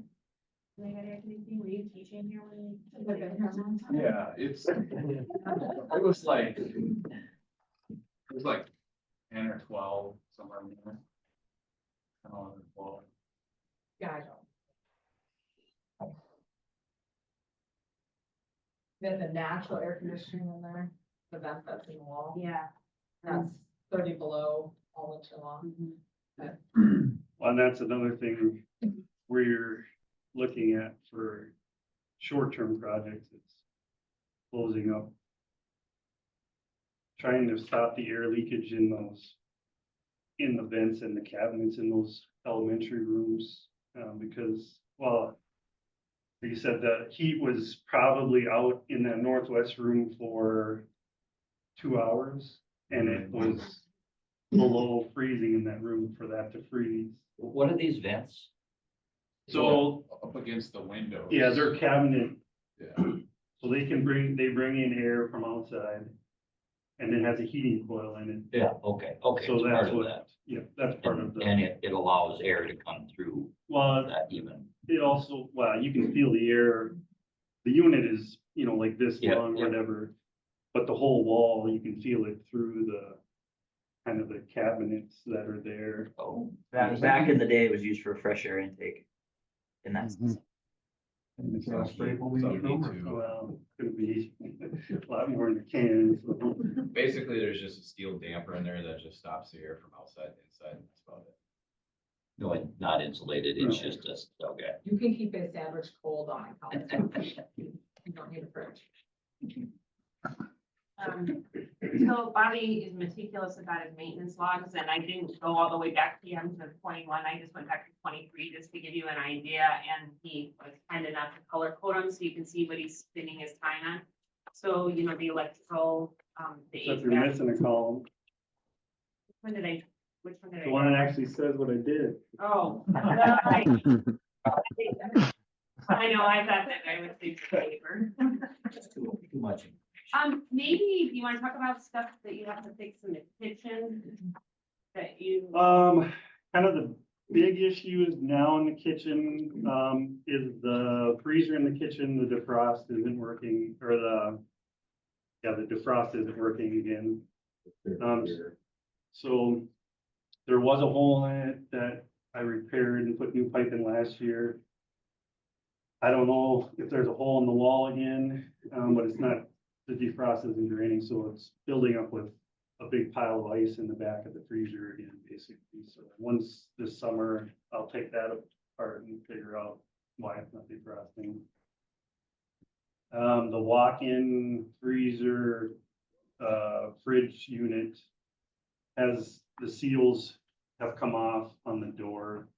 When they had anything, were you teaching here when? Yeah, it was like. It was like 10 or 12, somewhere in there. 10, 11, 12. Yeah, I don't. Then the natural air conditioning in there, the vent that's in the wall, Yeah. that's 30 below all winter long. Well, and that's another thing we're looking at for short-term projects, it's closing up. Trying to stop the air leakage in the vents and the cabinets in those elementary rooms, because, well, like you said, the heat was probably out in that northwest room for 2 hours, and it was below freezing in that room for that to freeze. What are these vents? So, Up against the window. yeah, they're cabinet, Yeah. so they bring in air from outside. And it has a heating coil in it. Yeah, okay, it's So part that's of what, that. yeah, that's part of And the, it allows air to come through well, that even. it also, well, you can feel the air. The unit is, like this Yeah, long, yeah. whatever. But the whole wall, you can feel it through the kind of the cabinets that are there. Oh, Back in the day, it was used for fresh air intake. And that's, Mhm. You can't spray foam in Some your need room. to. Well, could be a lot more in the cans. Basically, there's just a steel damper in there that just stops the air from outside to inside, and that's about it. no, it's not insulated, it's just okay. You can keep a sandwich cold on the couch. You don't need a fridge. So Bobby is meticulous about his maintenance logs, and I didn't go all the way back to him to 21, I just went back to 23 just to give you an idea, and he was kind enough to color code them, so you can see what he's spending his time on. So, the electrical, the So if you're HVAC, missing a column, which one did I? the one that actually says what I did. Oh. right. I know, I thought that I would save the paper. It's too much. Maybe you want to talk about stuff that you have to fix in the kitchen that you. Kind of the big issue is now in the kitchen, is the freezer in the kitchen, the defrost isn't working, or the defrost isn't working again. So there was a hole in it that I repaired and put new pipe in last year. I don't know if there's a hole in the wall again, but it's not, the defrost isn't draining, so it's building up with a big pile of ice in the back of the freezer again, basically. So once this summer, I'll take that apart and figure out why it's not defrosting. The walk-in freezer, fridge unit has, the seals have come off on the door.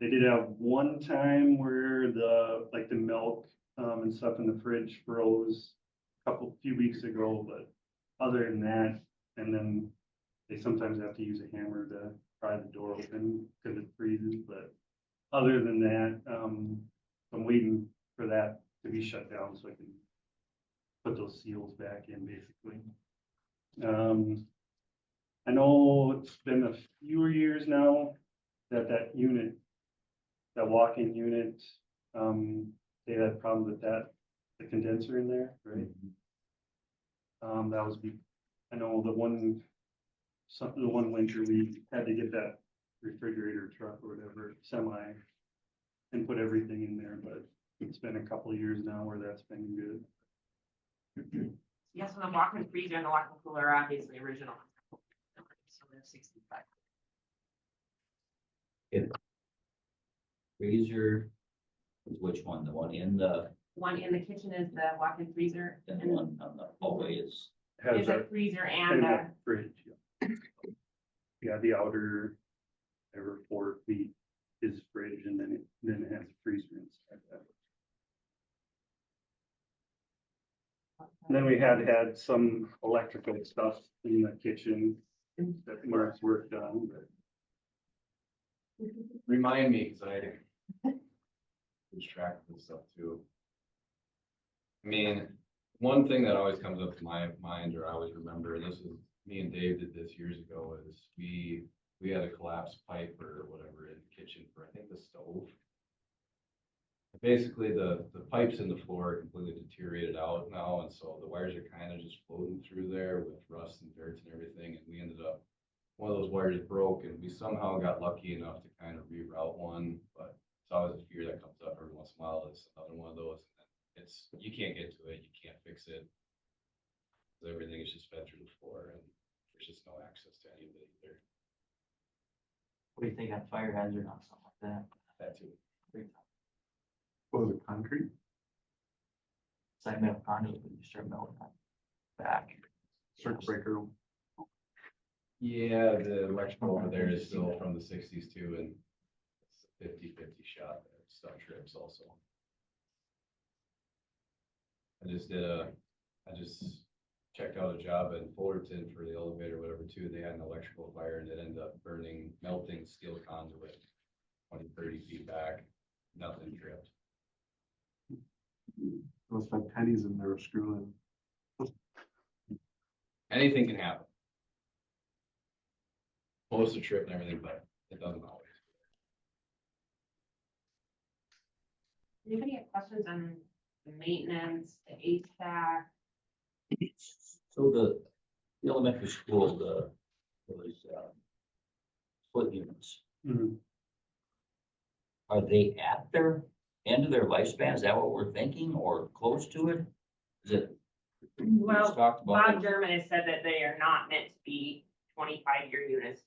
They did have one time where the milk, and stuff in the fridge froze few weeks ago, but other than that, and then they sometimes have to use a hammer to pry the door open because it freezes, but other than that, I'm waiting for that to be shut down so I can put those seals back in, basically. I know it's been a few years now that unit, that walk-in unit, They had problems with that, the condenser in there, right? That was, I know the one winter we had to get that refrigerator truck or whatever, semi, and put everything in there, but it's been a couple of years now where that's been good. Yes, and the walk-in freezer and the walk-in cooler are obviously original. So they're 65. Freezer, which one? The one in the, One in the kitchen is the walk-in freezer, and and the one on the hallway is, Has is a a, freezer and and a, a fridge, yeah. Yeah, the outer, ever 4 feet is fridge, and then it has a freezer inside that. And then we had some electrical stuff in the kitchen that Mark's worked on, but Remind me, cause I lose track of this stuff too. I mean, one thing that always comes up to my mind, or I always remember, and this is, me and Dave did this years ago, is we had a collapsed pipe or whatever in the kitchen for, I think, the stove. Basically, the pipes in the floor are completely deteriorated out now, and so the wires are kind of just floating through there with rust and dirt and everything, and we ended up, one of those wires broke, and we somehow got lucky enough to kind of reroute one, but it's always a fear that comes up every once in a while, it's another one of those, and it's, you can't get to it, you can't fix it. Everything is just fed through the floor, and there's just no access to any of it either. What do you think on fire hazard on something like that? That too. What was it, concrete? It's like metal conduit, but you start melting that back. Circuit breaker. Yeah, the electrical over there is still from the 60s too, and it's a 50-50 shot there, stuff trips also. I just checked out a job in Fullerton for the elevator, whatever too, they had an electrical fire and it ended up burning, melting steel conduit 20-30 feet back, nothing tripped. Those like pennies in there screwing. Anything can happen. Supposed to trip and everything, but it doesn't always. anybody have questions on the maintenance, the HVAC? so the elementary school, was, split units. Are they at their end of their lifespan? Is that what we're thinking, or close to it? Is it? we Well, just talked about Bob German has said that they are not meant to be 25-year units.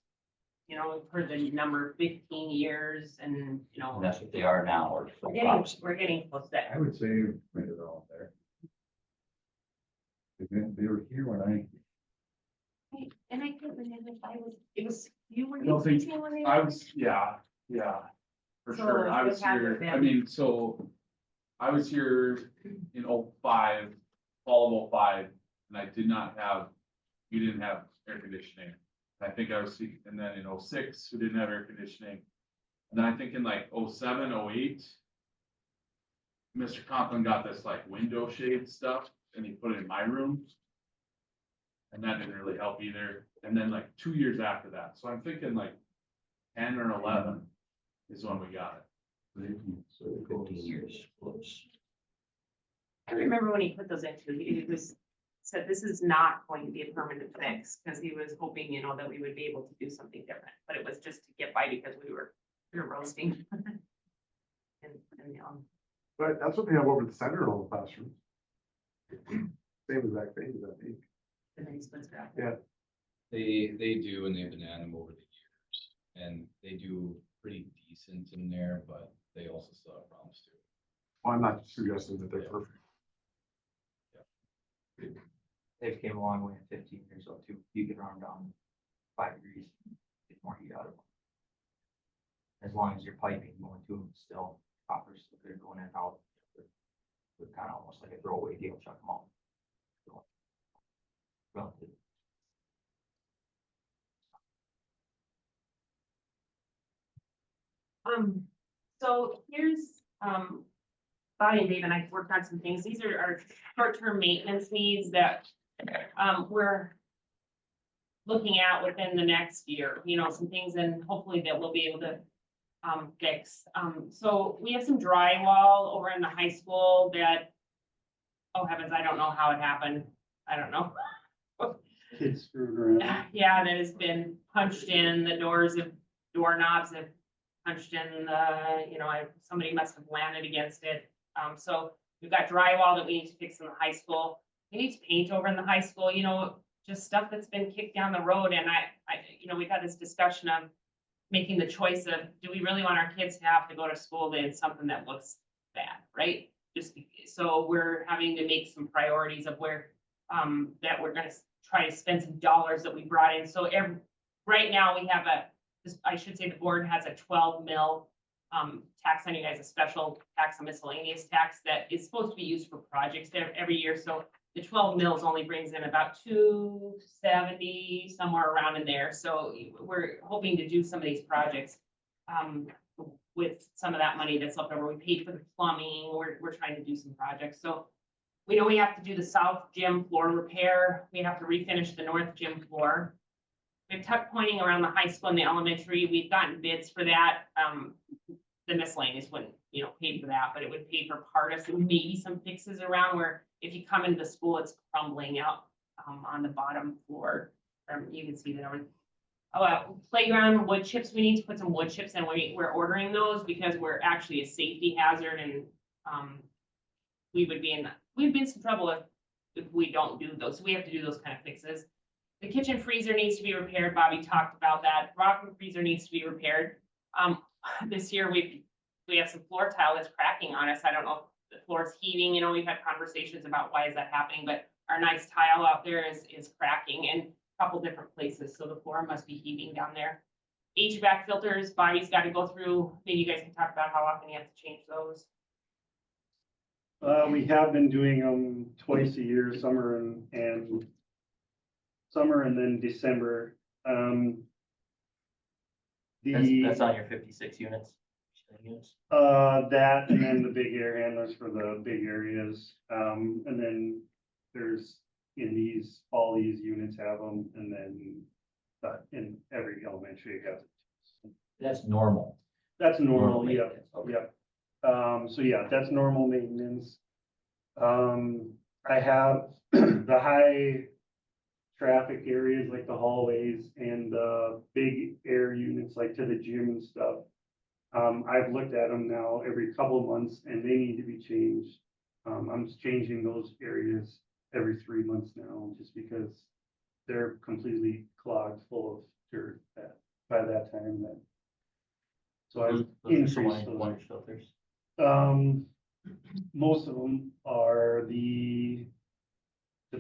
You know, we've heard the number 15 years and, you know, And that's what they are now, or. we're getting close to that. I would say right around there. They were here when And I can't remember if it was, you were. I don't think- teaching when they I were- was, yeah, for So sure. I it was hasn't here, I been- mean, so I was here in 05, fall of 05, and I did not have, we didn't have air conditioning. I think I was, and then in 06, we didn't have air conditioning. And then I think in like 07, 08, Mr. Conklin got this like window shade stuff and he put it in my room. And that didn't really help either. And then like 2 years after that, so I'm thinking like 10 or 11 is when we got it. So 15 years close. I remember when he put those into, it was, said this is not going to be a permanent fix, because he was hoping, you know, that we would be able to do something different, but it was just to get by because we were roasting. And, But that's what they have over the center in all the classrooms. Same exact thing, I think. the mini splits are out. Yeah. They do, and they've been at them over the years, and they do pretty decent in there, but they also still have problems too. Well, I'm not suggesting that they're perfect. They've came a long way in 15 years, so too, you can run down 5 degrees, get more heat out of them. As long as your piping going to them still offers, if they're going in and out, it's kind of almost like a throwaway deal, chuck them out. So, relative. So here's, Bobby and Dave and I worked on some things. These are our short-term maintenance needs that, we're looking at within the next year, you know, some things, and hopefully that we'll be able to fix. So we have some drywall over in the high school that, oh heavens, I don't know how it happened. I don't know. Kids screwed around. Yeah, that has been punched in, the doorknobs have punched in somebody must have landed against it. So we've got drywall that we need to fix in the high school. We need to paint over in the high school, just stuff that's been kicked down the road. And we've had this discussion of making the choice of, do we really want our kids to have to go to school in something that looks bad, right? So we're having to make some priorities of where, that we're gonna try to spend some dollars that we brought in. So right now we have I should say the board has a 12 mil tax on you guys, a special tax, a miscellaneous tax that is supposed to be used for projects every year. So the 12 mils only brings in about 270, somewhere around in there. So we're hoping to do some of these projects with some of that money that's left over. We paid for the plumbing. We're trying to do some projects. So we know we have to do the south gym floor repair. We have to refinish the north gym floor. We have tuck pointing around the high school and the elementary. We've gotten bids for that. The miscellaneous wouldn't, pay for that, but it would pay for part of some, maybe some fixes around where if you come into the school, it's crumbling out on the bottom floor. You can see that over. Playground wood chips. We need to put some wood chips in. We're ordering those because we're actually a safety hazard, and we'd be in some trouble if we don't do those. So we have to do those kind of fixes. The kitchen freezer needs to be repaired. Bobby talked about that. Rock freezer needs to be repaired. This year we have some floor tile that's cracking on us. I don't know if the floor is heaving. We've had conversations about why is that happening, but our nice tile out there is cracking in a couple different places. So the floor must be heaving down there. HVAC filters, Bobby's got to go through. Maybe you guys can talk about how often you have to change those. We have been doing them twice a year, summer and then December. That's on your 56 units. That and then the big air handlers for the big areas. And then there's all these units have them, and then in every elementary has it. That's normal. That's normal, yeah, maintenance, okay. yeah. So yeah, that's normal maintenance. I have the high traffic areas like the hallways and the big air units like to the gym and stuff. I've looked at them now every couple of months and they need to be changed. I'm just changing those areas every 3 months now, just because they're completely clogged full of dirt by that time. So I've increased those. Filters. Most of them are the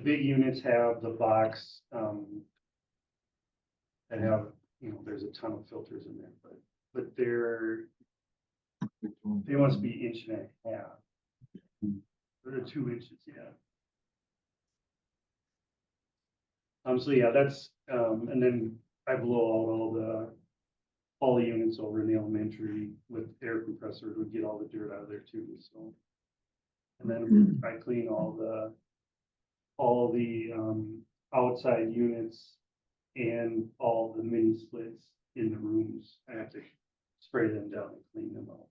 big units have the box, that have, there's a ton of filters in there, but they must be 1.5 inches. They're 2 inches, yeah. So yeah, that's, and then I blow out all the units over in the elementary with air compressor to get all the dirt out of there too, so. And then I clean all the outside units and all the mini splits in the rooms. I have to spray them down and clean them out.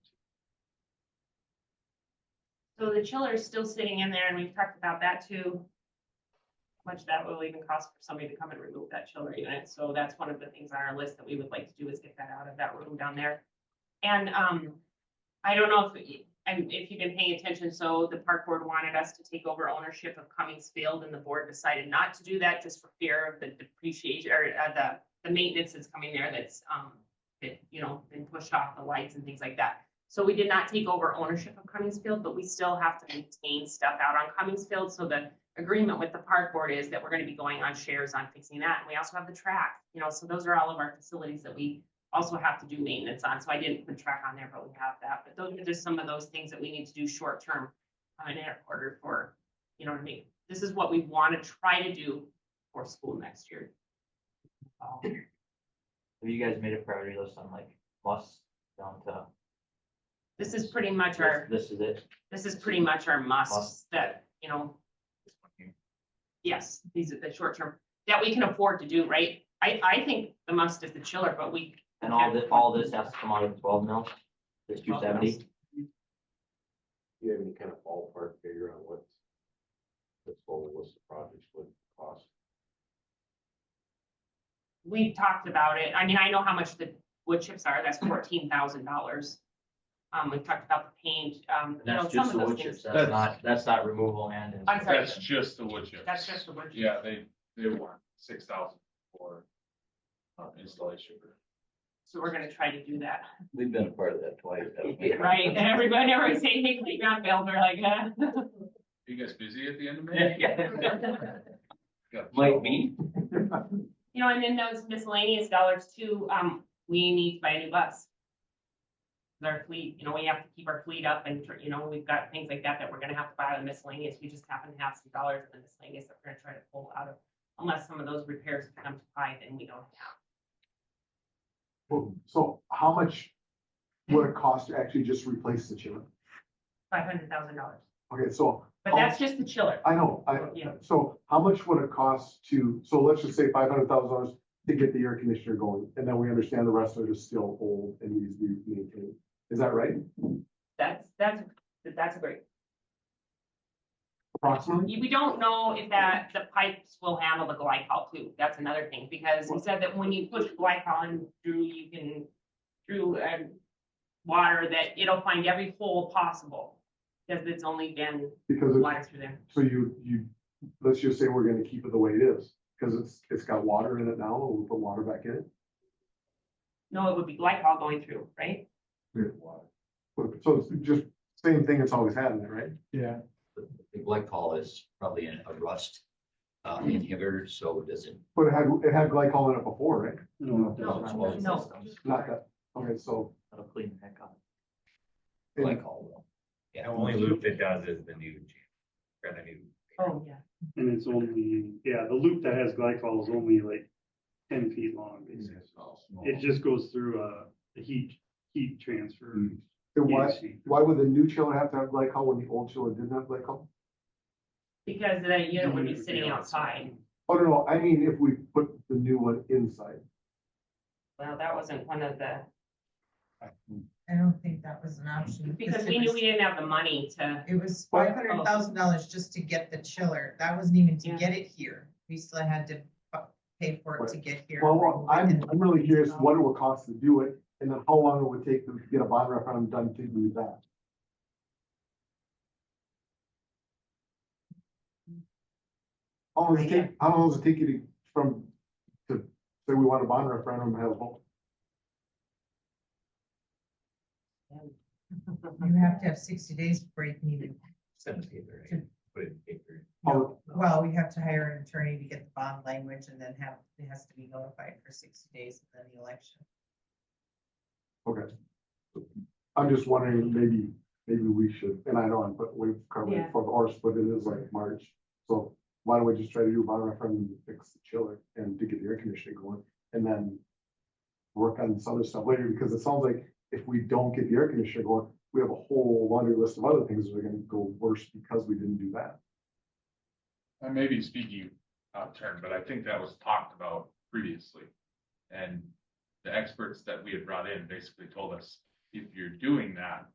So the chiller is still sitting in there, and we've talked about that too. How much that will even cost for somebody to come and remove that chiller unit. So that's one of the things on our list that we would like to do, is get that out of that room down there. And I don't know if you've been paying attention, so the park board wanted us to take over ownership of Cummings Field, and the board decided not to do that just for fear of the depreciation or the maintenance that's coming there that's been pushed off, the lights and things like that. So we did not take over ownership of Cummings Field, but we still have to maintain stuff out on Cummings Field. So the agreement with the park board is that we're going to be going on shares on fixing that. And we also have the track, so those are all of our facilities that we also have to do maintenance on. So I didn't put track on there, but we have that. But those are just some of those things that we need to do short term in order for, to make, this is what we want to try to do for school next year. Have you guys made a priority list on like must down to? This is pretty much our, This is it. this is pretty much our musts Must. that, yes, these are the short term that we can afford to do, right? I think the must is the chiller, but And all this has to come out of 12 mils, there's 270. Do you have any kind of ballpark figure on what the total list of projects would cost? We've talked about it. I mean, I know how much the wood chips are. That's $14,000. We've talked about the paint, And you know, that's some just of the those wood things. chips, that's not removal and. I'm sorry. That's just the wood chips. That's just the wood chips. Yeah, they want 6,000 for installation. So we're gonna try to do that. We've been a part of that twice. haven't we? Right, and everybody saying, hey, playground bills are like, Are you guys busy at the end of May? Got Might be. You know, and then those miscellaneous dollars too, we need to buy a new bus. Our fleet, you know, we have to keep our fleet up and, you know, we've got things like that we're gonna have to buy on miscellaneous. We just happen to have some dollars in the miscellaneous that we're gonna try to pull out of. Unless some of those repairs come to buy, then we don't have. Well, so how much would it cost to actually just replace the chiller? $500,000. Okay, so. But that's just the chiller. I know, Yeah. so how much would it cost to, so let's just say $500,000 to get the air conditioner going, and then we understand the rest of it is still old and needs to be maintained. Is that right? That's great. Approximately? We don't know if the pipes will handle the glycol too. That's another thing, because he said that when you push glycol in through water, that it'll find every hole possible. Because it's only been Because water through there. so you, let's just say we're gonna keep it the way it is, because it's got water in it now, and we'll put water back in it. No, it would be glycol going through, right? So it's just same thing it's always had in it, right? Yeah. The glycol is probably a rust inhibitor, so it doesn't. But it had glycol in it before, right? No, No. Not that, okay, so. That'll clean the heck up. Glycol will. Yeah, the only loop that does is the new, or the new. Oh, yeah. and it's only, yeah, the loop that has glycol is only like 10 feet long, basically. It just goes through a heat transfer. Then HC. why would the new chiller have to have glycol when the old chiller didn't have glycol? Because the unit would be sitting outside. Oh, no, I mean, if we put the new one inside. Well, that wasn't one of the, I don't think that was an option. because it we knew was- we didn't have the money to, It was $500,000 just to get the chiller. That wasn't even to Yeah. get it here. We still had to pay for it to get here. Well, I'm really curious what it would cost to do it, and then how long it would take to get a bond referendum done to do that. How long does it take you to say we want a bond referendum and have a vote? You have to have 60 days before you can even, Send the paper, right? Put it in paper. well, we have to hire an attorney to get the bond language and then it has to be notified for 60 days and then the election. Okay. I'm just wondering, maybe we should, and I know I'm putting way covered Yeah. for the horse, but it is like March. So why don't we just try to do a bond referendum to fix the chiller and to get the air conditioning going, and then work on some other stuff later, because it sounds like if we don't get the air conditioner going, we have a whole laundry list of other things that are gonna go worse because we didn't do that. I may be speaking out of turn, but I think that was talked about previously. And the experts that we had brought in basically told us, if you're doing that,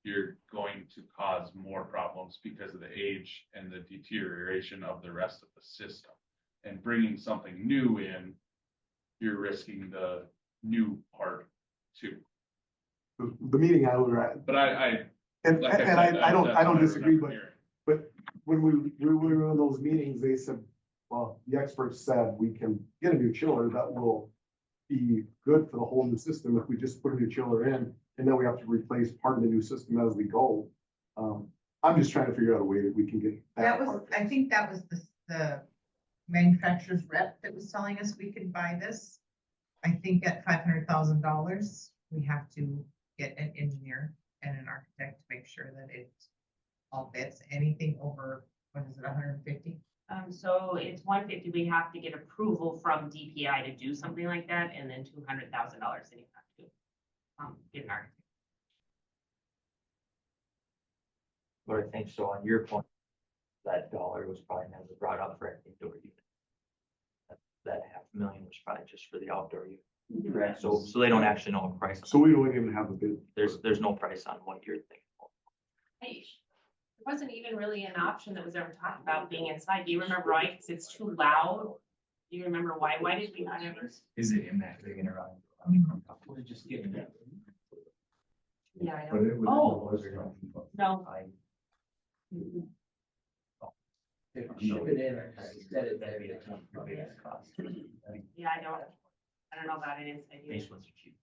you're going to cause more problems because of the age and the deterioration of the rest of the system. And bringing something new in, you're risking the new part too. The meeting I was at, But I and like I and said, I don't that's what disagree, remember hearing. but when we were in those meetings, they said, well, the experts said we can get a new chiller that will be good for the whole new system if we just put a new chiller in, and then we have to replace part of the new system as we go. I'm just trying to figure out a way that we can get That that was, part. I think that was the manufacturer's rep that was telling us we could buy this. I think at $500,000, we have to get an engineer and an architect to make sure that it all fits. Anything over, what is it, 150? so it's 150, we have to get approval from DPI to do something like that, and then $200,000, then you have to get an architect. But I think so on your point, that dollar was probably never brought up for an indoor unit. That $500,000 was probably just for the outdoor unit. Correct, so they don't actually know a price. So we don't even have a bid. There's no price on what you're thinking. Hey, there wasn't even really an option that was ever talked about being inside. Do you remember why? Because it's too loud. Do you remember why? Why did we not ever? Is it in that big and around? We're just getting that. Yeah, I But know. it was. Oh. it was- No. If you ship it in, instead of that, it's not the biggest cost. Yeah, I don't know about it inside. either. Base ones are cheap.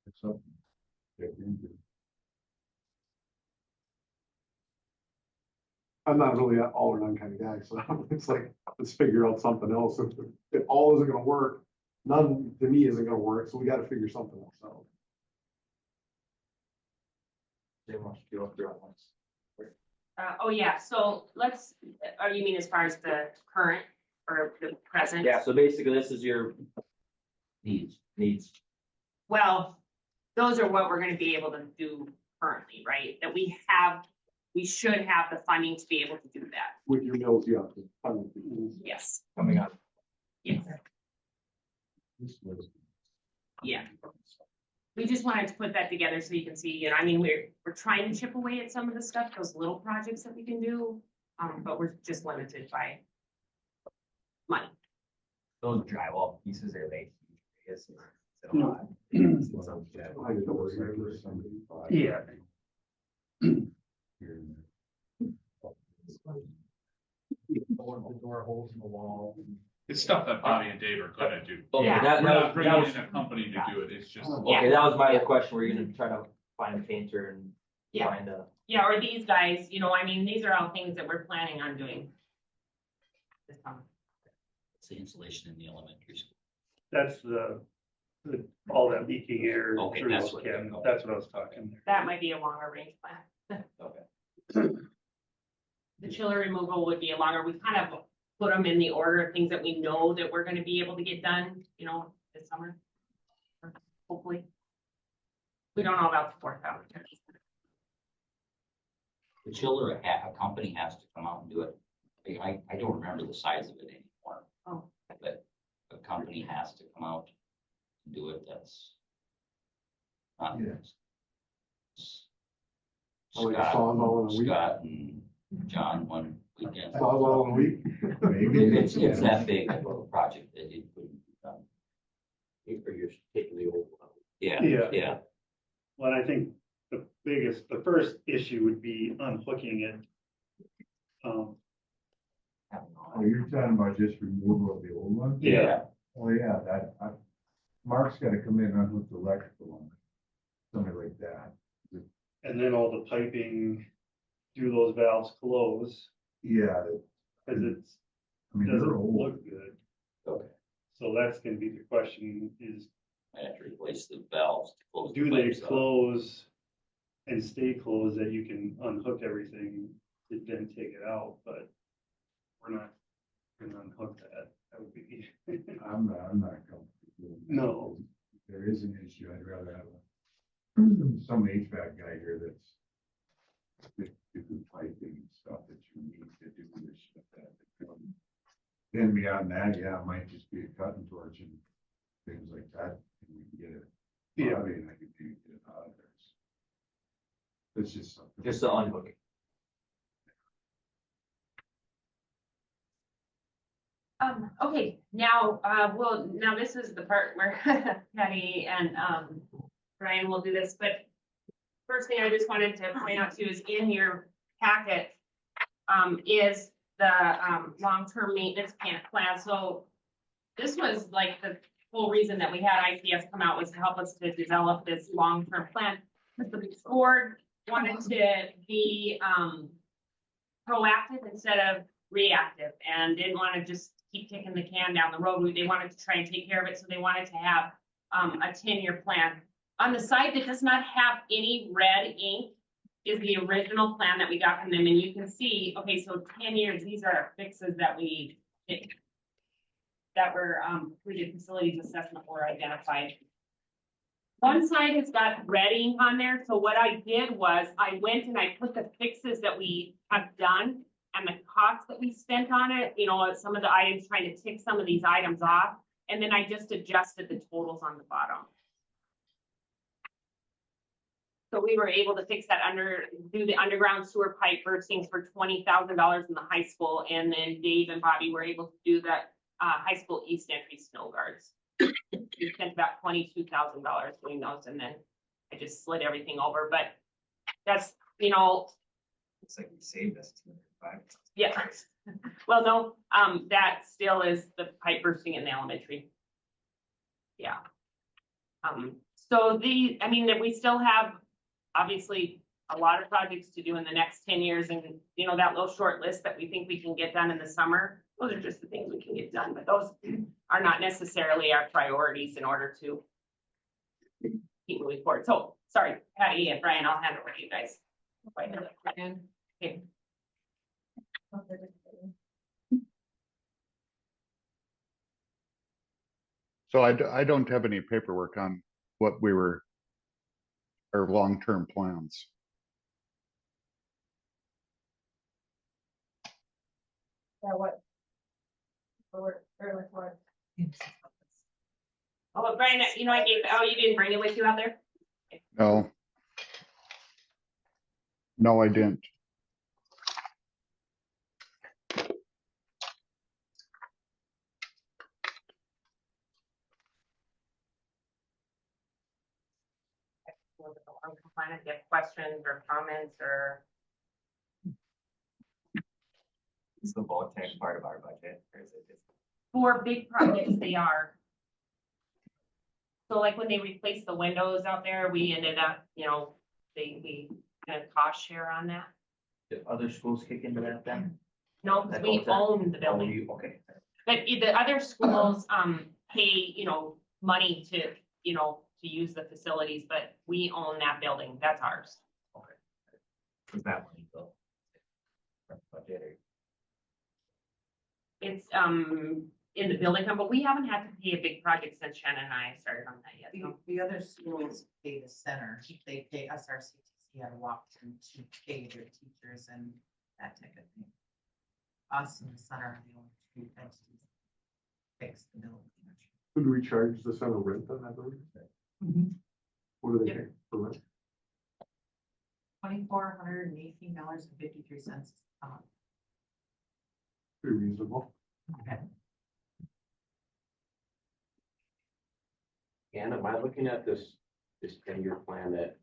It's something. Get into. I'm not really an all or none kind of guy, so it's like, let's figure out something else. If all isn't gonna work, none to me isn't gonna work, so we gotta figure something else out. They want you to go through it once. Oh, yeah, so let's, you mean as far as the current or the present? Yeah, so basically this is your Needs. needs. Well, those are what we're gonna be able to do currently, right? That we should have the funding to be able to do that. With your mills, you have to fund it. Yes, Coming up. yes, This was. yeah. We just wanted to put that together so you can see, I mean, we're trying to chip away at some of the stuff, those little projects that we can do. But we're just limited by money. Those drywall pieces are like. It's a Yeah. lot. I don't know, somebody bought it. Yeah. Here and there. The door holes in the wall. It's stuff that Bobby and Dave are gonna do. Okay, Yeah. that, We're that not was, bringing that was, in a company to do it, it's just. okay, that was my other question. Were you gonna try to find a painter and Yeah. find a? Yeah, or these guys, I mean, these are all things that we're planning on doing. This summer. It's the insulation in the elementary school. That's all that leaking air Okay, through that's those what- cabins. okay. That's what I was talking. That might be a longer range plan. Okay. The chiller removal would be a longer, we kind of put them in the order of things that we know that we're gonna be able to get done, this summer. Hopefully. We don't know about the 4,000. The chiller, a company has to come out and do it. I don't remember the size of it anymore. Oh. But a company has to come out and do it, that's. Not. Yes. Like a sawzall in a week. Scott and John one weekend. Sawzall in a week. Maybe. It's that big of a project that it couldn't be done. Or you're taking the old one. Yeah, Yeah. yeah. Well, I think the first issue would be unhooking it. Oh, you're talking about just removal of the old one? Yeah. Oh, yeah, Mark's gotta come in on with the electrical one. Something like that. And then all the piping, do those valves close, Yeah, cause it's, I mean, doesn't they're old. look good. Okay. So that's gonna be the question is, I have to replace the valves to close. the do they pipes up. close and stay closed that you can unhook everything and then take it out, but we're not gonna unhook that. That would be. I'm not comfortable. doing that. No. If there is an issue, I'd rather have some HVAC guy here that's do piping and stuff that you need to do this stuff that. Then beyond that, yeah, it might just be a cutting torch and things like that, and we can get it. Yeah. I mean, I could do it out of there. It's just something. Just the unhooking. Okay, now, now this is the part where Patty and, Brian will do this, but first thing I just wanted to point out too is in your packet, is the, long-term maintenance plan. So this was like the whole reason that we had ICS come out was to help us to develop this long-term plan. The board wanted to be, proactive instead of reactive and didn't want to just keep kicking the can down the road. They wanted to try and take care of it, so they wanted to have a 10-year plan. On the side that does not have any red ink is the original plan that we got from them, and you can see, okay, so 10 years, these are our fixes that we did, that were completed facilities assessment were identified. One side has got red ink on there, so what I did was I went and I put the fixes that we have done and the costs that we spent on it, you know, some of the items, trying to tick some of these items off, and then I just adjusted the totals on the bottom. So we were able to fix that do the underground sewer pipe bursting for $20,000 in the high school, and then Dave and Bobby were able to do the high school east entry snow guards. We spent about $22,000 doing those, and then I just slid everything over, but that's, you know, Looks like we saved us $205. yeah. Well, no, that still is the pipe bursting in the elementary. Yeah. So I mean, that we still have obviously a lot of projects to do in the next 10 years, and you know, that little short list that we think we can get done in the summer, those are just the things we can get done, but those are not necessarily our priorities in order to keep moving forward. So, sorry, Patty and Brian, I'll hand it over to you guys. Okay. So I don't have any paperwork on what our long-term plans. Yeah, what? Oh, but Brian, you know, you didn't bring it with you out there? No. No, I didn't. If you have questions or comments or. Is the bulk tank part of our budget, or is it just? For big projects, they are. So like when they replaced the windows out there, we ended up, you know, we kind of cost share on that. If other schools kick into that then? No, because That we goes there? own the Oh, building. you, okay. But the other schools, pay, you know, money to, you know, to use the facilities, but we own that building. That's ours. Is that money go? Budget or? It's, in the building fund, but we haven't had to pay a big project since Shannon and I started on that yet. So. The other schools pay the center, they pay us our CTC at a walk to pay their teachers and that type of thing. Us and the center are the only two entities that fix the building. Who do we charge the center rent on that building? What do they pay for rent? $2,418.53 a month. Pretty reasonable. Okay. And am I looking at this 10-year plan that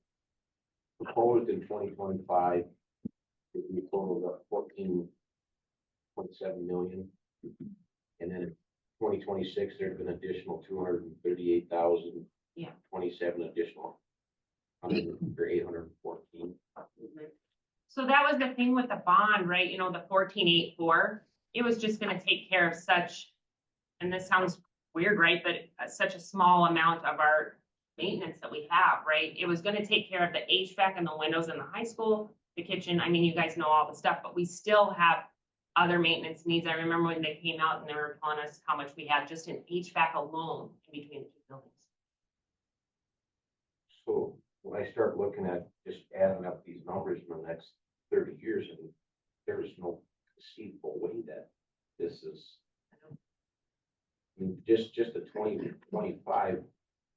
proposed in 2025, we totaled up 14.7 million. And then in 2026, there'd been additional 238,000. Yeah. 27 additional, 814. So that was the thing with the bond, right? You know, the 14.84, it was just gonna take care of such, and this sounds weird, right? But such a small amount of our maintenance that we have, right? It was gonna take care of the HVAC and the windows in the high school, the kitchen. I mean, you guys know all the stuff, but we still have other maintenance needs. I remember when they came out and they were telling us how much we had just in HVAC alone in between the two buildings. So when I start looking at just adding up these numbers in the next 30 years, and there is no conceivable way that this is. I mean, just the 2025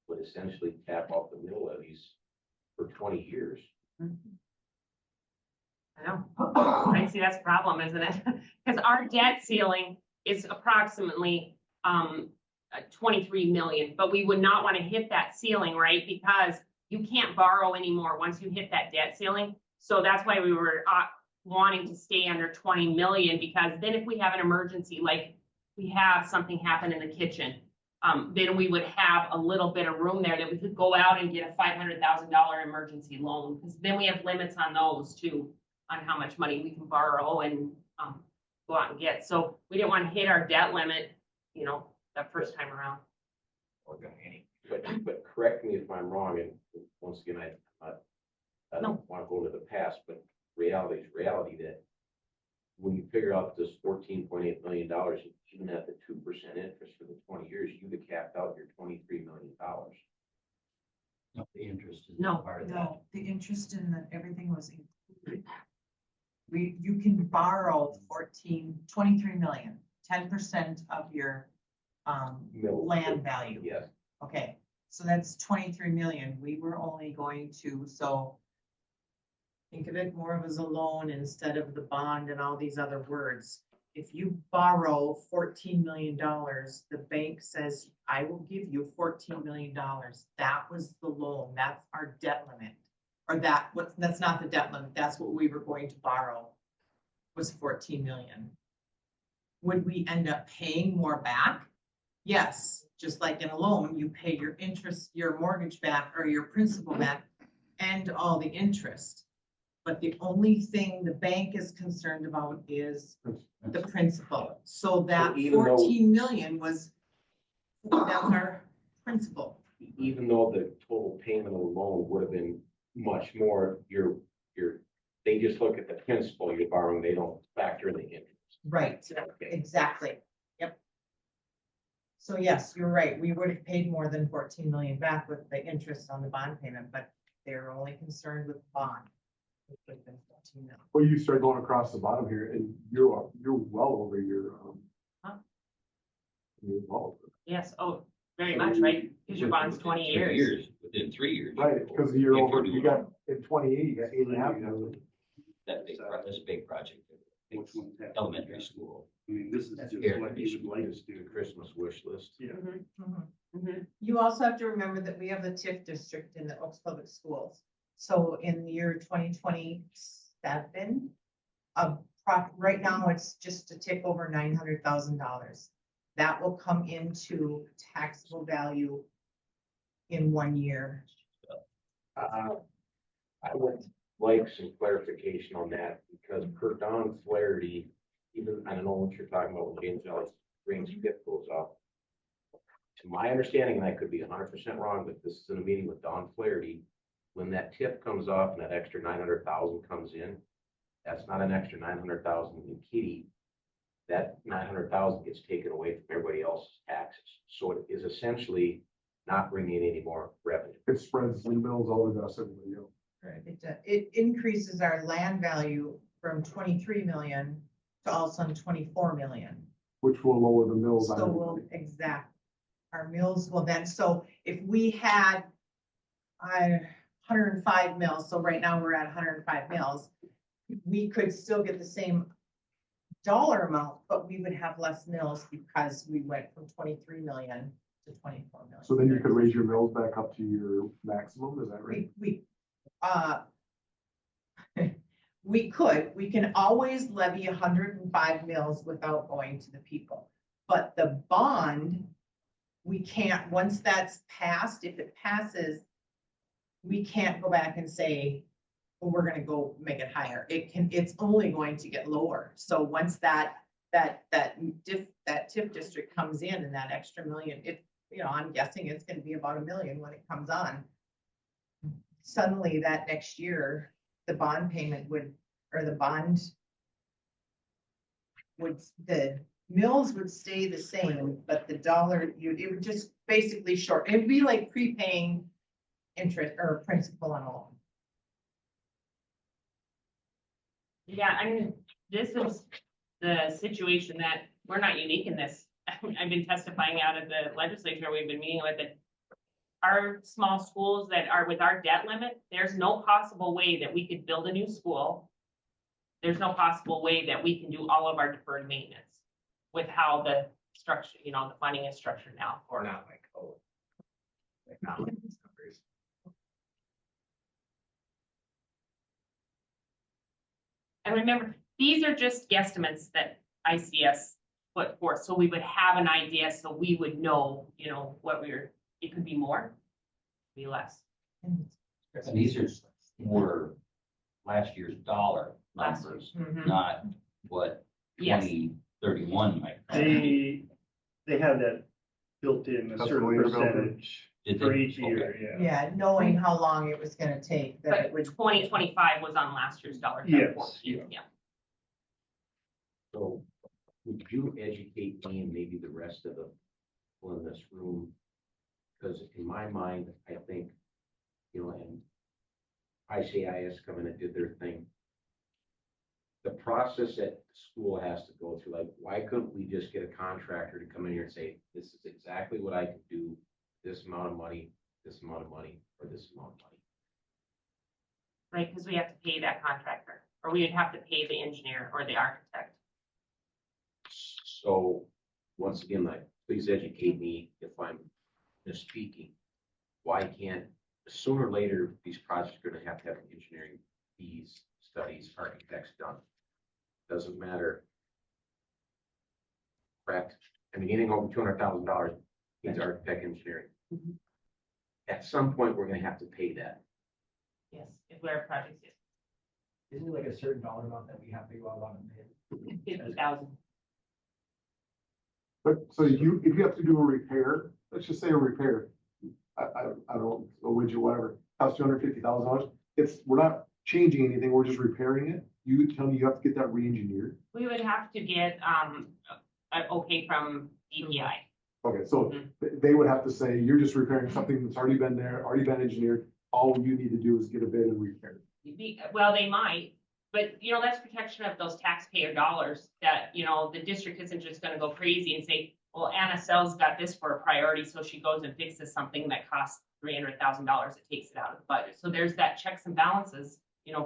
would essentially cap off the mill levies for 20 years. I know. I see that's a problem, isn't it? Because our debt ceiling is approximately 23 million, but we would not want to hit that ceiling, right? Because you can't borrow anymore once you hit that debt ceiling. So that's why we were wanting to stay under 20 million, because then if we have an emergency, like we have something happen in the kitchen, then we would have a little bit of room there that we could go out and get a $500,000 emergency loan, because then we have limits on those too, on how much money we can borrow and go out and get. So we didn't want to hit our debt limit, you know, that first time around. But correct me if I'm wrong, and once again, I don't want to go to the past, but reality is reality that when you figure out this $14.8 million, even at the 2% interest for the 20 years, you'd have capped out your $23 million. The interest is No, not part of that. No, the interest in that, everything was included. You can borrow 23 million, 10% of your, Middle land school. value. Yes, Okay, so that's 23 million. We were only going to, so think of it more of as a loan instead of the bond and all these other words. If you borrow $14 million, the bank says, I will give you $14 million. That was the loan. That's our debt limit. Or that's not the debt limit. That's what we were going to borrow, was 14 million. Would we end up paying more back? Yes, just like in a loan, you pay your interest, your mortgage back or your principal back and all the interest. But the only thing the bank is concerned about is the principal. So that even though- 14 million was, that's our principal. even though the total payment of the loan would have been much more, they just look at the principal you're borrowing, they don't factor in the interest. Right, exactly. Yep. So yes, you're right. We would have paid more than 14 million back with the interest on the bond payment, but they're only concerned with the bond. Which would have been 14 million. Well, you start going across the bottom here and you're well over your, Huh? you're well over. Yes, oh, very much, right? Because your bond's 20 years. Within 3 years. Right, because you're If over, doing you got, in 28, you got 8.5 million. That big, that's a big project. Which one's that? Elementary school. I mean, this is That's just very what you would like to do. Christmas wish list. Yeah. You also have to remember that we have the TIF district in the Oaks Public Schools. So in the year 2027, right now it's just a tick over $900,000. That will come into taxable value in 1 year. I would like some clarification on that, because per Don Flaherty, even, I don't know what you're talking about when James Ellis brings fifth goes up. To my understanding, and I could be 100% wrong, but this is in a meeting with Don Flaherty, when that tip comes off and that extra 900,000 comes in, that's not an extra 900,000 in Kitty. That 900,000 gets taken away from everybody else's taxes. So it is essentially not bringing in any more revenue. It spreads the bills all the rest of everybody else. Right, it increases our land value from 23 million to all of a sudden 24 million. Which will lower the mills on So we'll, everybody. exact, our mills will then, so if we had 105 mills, so right now we're at 105 mills, we could still get the same dollar amount, but we would have less mills because we went from 23 million to 24 million. So then you could raise your mills back up to your maximum, is that right? We can always levy 105 mills without going to the people. But the bond, we can't, once that's passed, if it passes, we can't go back and say, well, we're gonna go make it higher. It's only going to get lower. So once that TIF district comes in and that extra million, I'm guessing it's gonna be about $1 million when it comes on. Suddenly that next year, the bond payment the mills would stay the same, but the dollar, it would just basically short, it'd be like prepaying interest or principal on a loan. Yeah, I mean, this is the situation that we're not unique in this. I've been testifying out of the legislature, we've been meeting with it. Our small schools that are with our debt limit, there's no possible way that we could build a new school. There's no possible way that we can do all of our deferred maintenance with how the structure, the funding is structured now. Or not like, oh. Like not like these numbers. And remember, these are just guesstimates that ICS put forth, so we would have an idea, so we would know, what it could be more, be less. And these are more last year's dollar Last numbers, Mhm. not what Yes. 2031 might. be. They have that built in a That's certain the way you're building. percentage Did for they? each year, Okay. yeah. Yeah, knowing how long it was gonna take, that But it would. 2025 was on last year's dollar. count, Yes, 14, yeah. So would you educate me and maybe the rest of the people in this room? Because in my mind, I think you know, and ICIS come in and did their thing. The process that the school has to go through, like, why couldn't we just get a contractor to come in here and say, this is exactly what I can do, this amount of money, this amount of money, or this amount of money? Right, because we have to pay that contractor, or we would have to pay the engineer or the architect. So, once again, like, please educate me if I'm misspeaking. Why can't, sooner or later, these projects are gonna have engineering fees, studies, architects done. Doesn't matter. Correct? I mean, anything over $200,000 needs architect engineering. Mhm. At some point, we're gonna have to pay that. Yes, if we're a project, Isn't it like a certain dollar amount that we have to go out on a bid? 50,000. But, so if you have to do a repair, let's just say a repair, I don't know, a widget, whatever, costs $250,000, we're not changing anything, we're just repairing it. You tell me you have to get that re-engineered. We would have to get, an okay from DPI. Okay, so they would have to say, you're just repairing something that's already been there, already been engineered. All you need to do is get a bid and repair it. Well, they might, but that's protection of those taxpayer dollars that, the district isn't just gonna go crazy and say, well, Anna Sells got this for a priority, so she goes and fixes something that costs $300,000, it takes it out of the budget. So there's that checks and balances,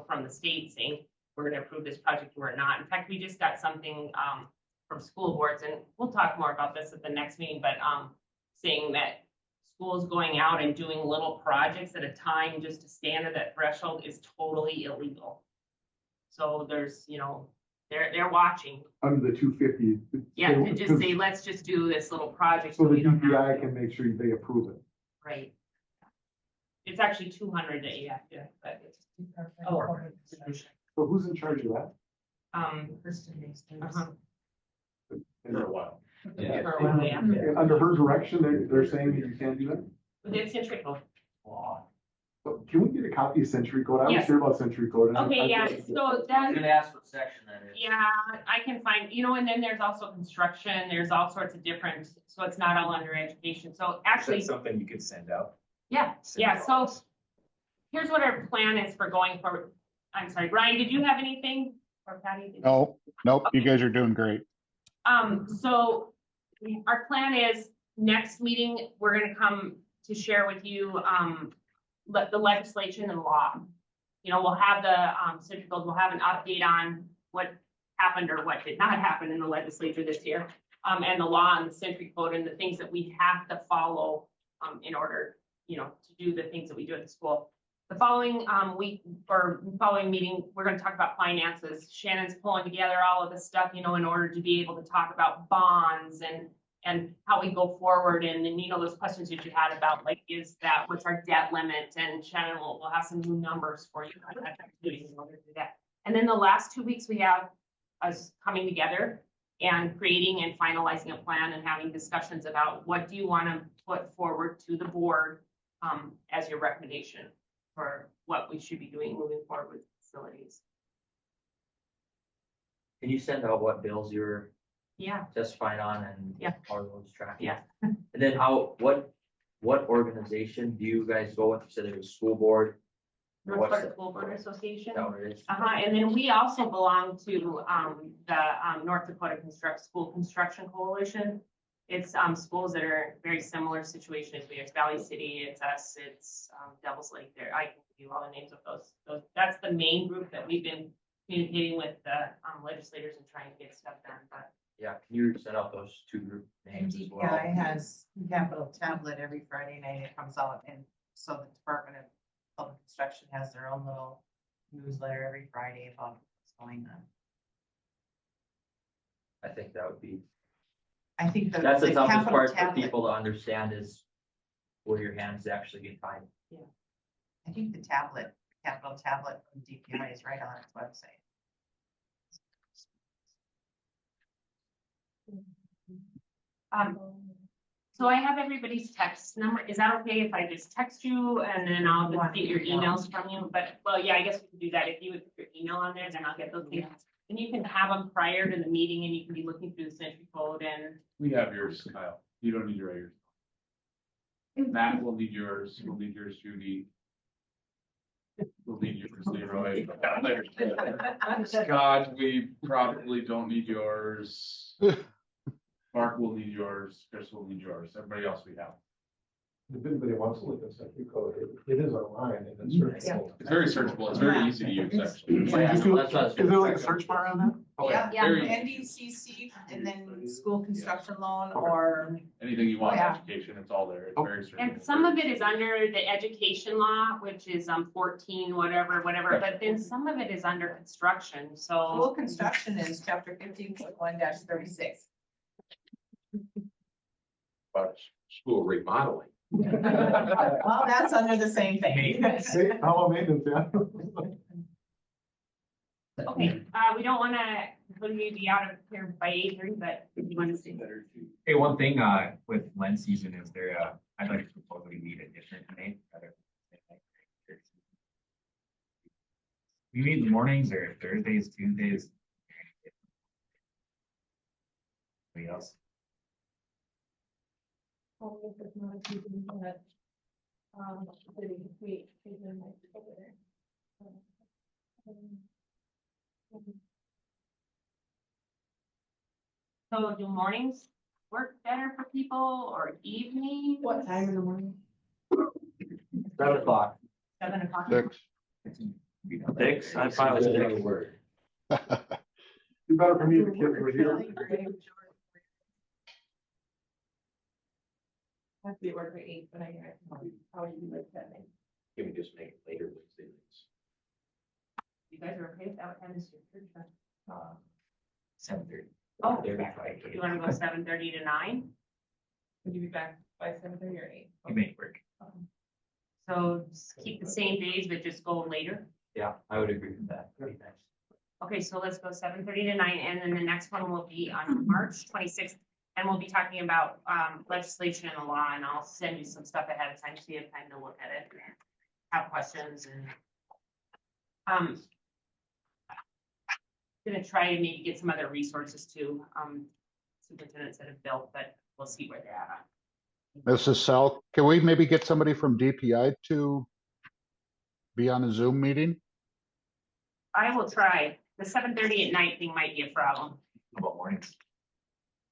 from the state saying, we're gonna approve this project or not. In fact, we just got something, from school boards, and we'll talk more about this at the next meeting, but, saying that schools going out and doing little projects at a time just to stay under that threshold is totally illegal. So there's, they're watching. Under the 250. Yeah, to just say, let's just do this little project. So the we don't have DPI to. can make sure they approve it. Right. It's actually 200 that you have to, but it's. So who's in charge of that? Kristen makes things. For a while. Yeah. For a while, yeah. And under her direction, they're saying that you can't do that? But it's in trickle. So can we get a copy of Century Code? I was Yes. sure about Century Code. and Okay, yeah, so I was then, gonna ask what section that is. yeah, I can find, and then there's also construction, there's all sorts of different, so it's not all under education. So actually, Something you could send out. yeah, so here's what our plan is for going forward. I'm sorry, Brian, did you have anything? Or Patty? did you- No, nope, you guys are doing great. So our plan is next meeting, we're gonna come to share with you, the legislation and law. We'll have the, Century Code, we'll have an update on what happened or what did not happen in the legislature this year. And the law and the Century Code and the things that we have to follow, in order, to do the things that we do at the school. The following, week or following meeting, we're gonna talk about finances. Shannon's pulling together all of this stuff, in order to be able to talk about bonds and how we go forward and then, those questions that you had about like, what's our debt limit? And Shannon will have some new numbers for you. In order to do that. And then the last 2 weeks we have us coming together and creating and finalizing a plan and having discussions about what do you want to put forward to the board as your recommendation for what we should be doing moving forward with facilities. Can you send out what bills you're Yeah, testifying on and Yeah. how those tracking? yeah. And then what organization do you guys go with? You said there's a school board. North What's Dakota the- School Board Association. Is that what it is? And then we also belong to the North Dakota School Construction Coalition. It's schools that are very similar situations. We have Valley City, it's us, it's Devil's Lake there. I can give you all the names of those. That's the main group that we've been communicating with the legislators and trying to get stuff done. But Yeah, can you send out those two group names as well? DPI has Capital Tablet every Friday night. It comes out, and so the Department of Public Construction has their own little newsletter every Friday about what's going on. I think that would be, I think that's the the toughest Capital part for Tablet, people to understand is where your hands actually get tied. I think the Capital Tablet from DPI is right on its website. so I have everybody's text number. Is that okay if I just text you and then I'll just get your emails from you? But, well, yeah, I guess we could do that. If you would put your email on there, then I'll get those things. And you can have them prior to the meeting and you can be looking through the Century Code and, We have yours, Kyle. You don't need to write yours. Matt will need yours, we'll need yours, Judy. We'll need yours, Leroy. Scott, we probably don't need yours. Mark will need yours, Chris will need yours, everybody else we have. If anybody wants to look at stuff, you call it is online and it's searchable. It's very searchable, it's very easy to use, actually. So you feel- That's what I was Is there like a search bar on that? Oh, Yeah, very- NDCC and then school construction loan or, Anything you want in Yeah. education, it's all there, it's Oh. very searchable. And some of it is under the education law, which is 14, whatever, but then some of it is under construction, school so. construction is chapter 15.1-36. But school remodeling. Well, that's under the same thing. Hey, how about maintenance, yeah? Okay, we don't wanna, put you be out of here by 8:30, but you wanna stay better. Hey, one thing, with lens season is there, I'd like to propose we meet a different night. rather than- We meet in the mornings or Thursdays, Tuesdays. Anybody else? Only if it's not a season, but, we, even like over there. So do mornings work better for people or evening? What time in the morning? 7 o'clock. 7 o'clock? 6. 6, I'm fine with 6. Word. Be better for me if the kids were here. Have to be at work by 8, but I get how you like that. Can we just make it later Wednesday nights? You guys are okay with that? What time is your church? 7:30. Oh, They're back by 8. you wanna go 7:30 to 9? Would you be back by 7:30 or 8? You make it work. So just keep the same days, but just go later? Yeah, I would agree with that. Pretty nice. Okay, so let's go 7:30 to 9, and then the next one will be on March 26th. And we'll be talking about legislation and the law, and I'll send you some stuff ahead of time so you have time to look at it and have questions and. Gonna try and maybe get some other resources too, superintendents that have built, but we'll see where they're at. Mrs. Sal, can we maybe get somebody from DPI to be on a Zoom meeting? I will try. The 7:30 at night thing might be a problem. How about mornings?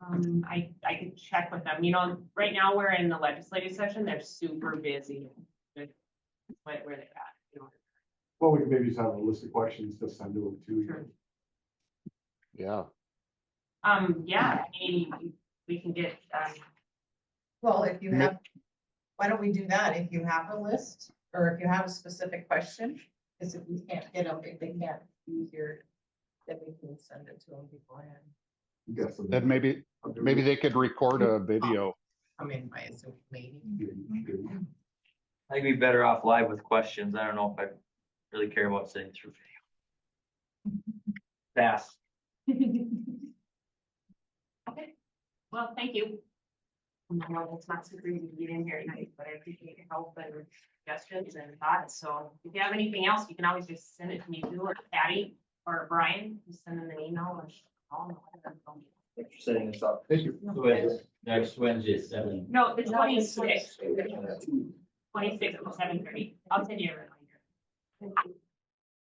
I could check with them, you know, right now we're in the legislative session, they're super busy. With where they're at, you know. Well, we could maybe just have a list of questions to send to them too. Sure. Yeah. Yeah, I mean, we can get, Well, if you have, why don't we do that? If you have a list, or if you have a specific question, because if we can't get them, if they can't be here, then we can send it to them beforehand. Yes. Then maybe they could record a video. I mean, I assume maybe. I think we'd be better off live with questions. I don't know if I really care about sitting through video. Fast. okay, well, thank you. Well, it's not super easy to get in here tonight, but I appreciate your help and suggestions and thoughts, so if you have anything else, you can always just send it to me too, or Patty, or Brian, just send them an email or call them. Thanks for setting this up. Thank you. Next Wednesday is 7. No, the 26th. 26th at 7:30, I'll send you a reminder.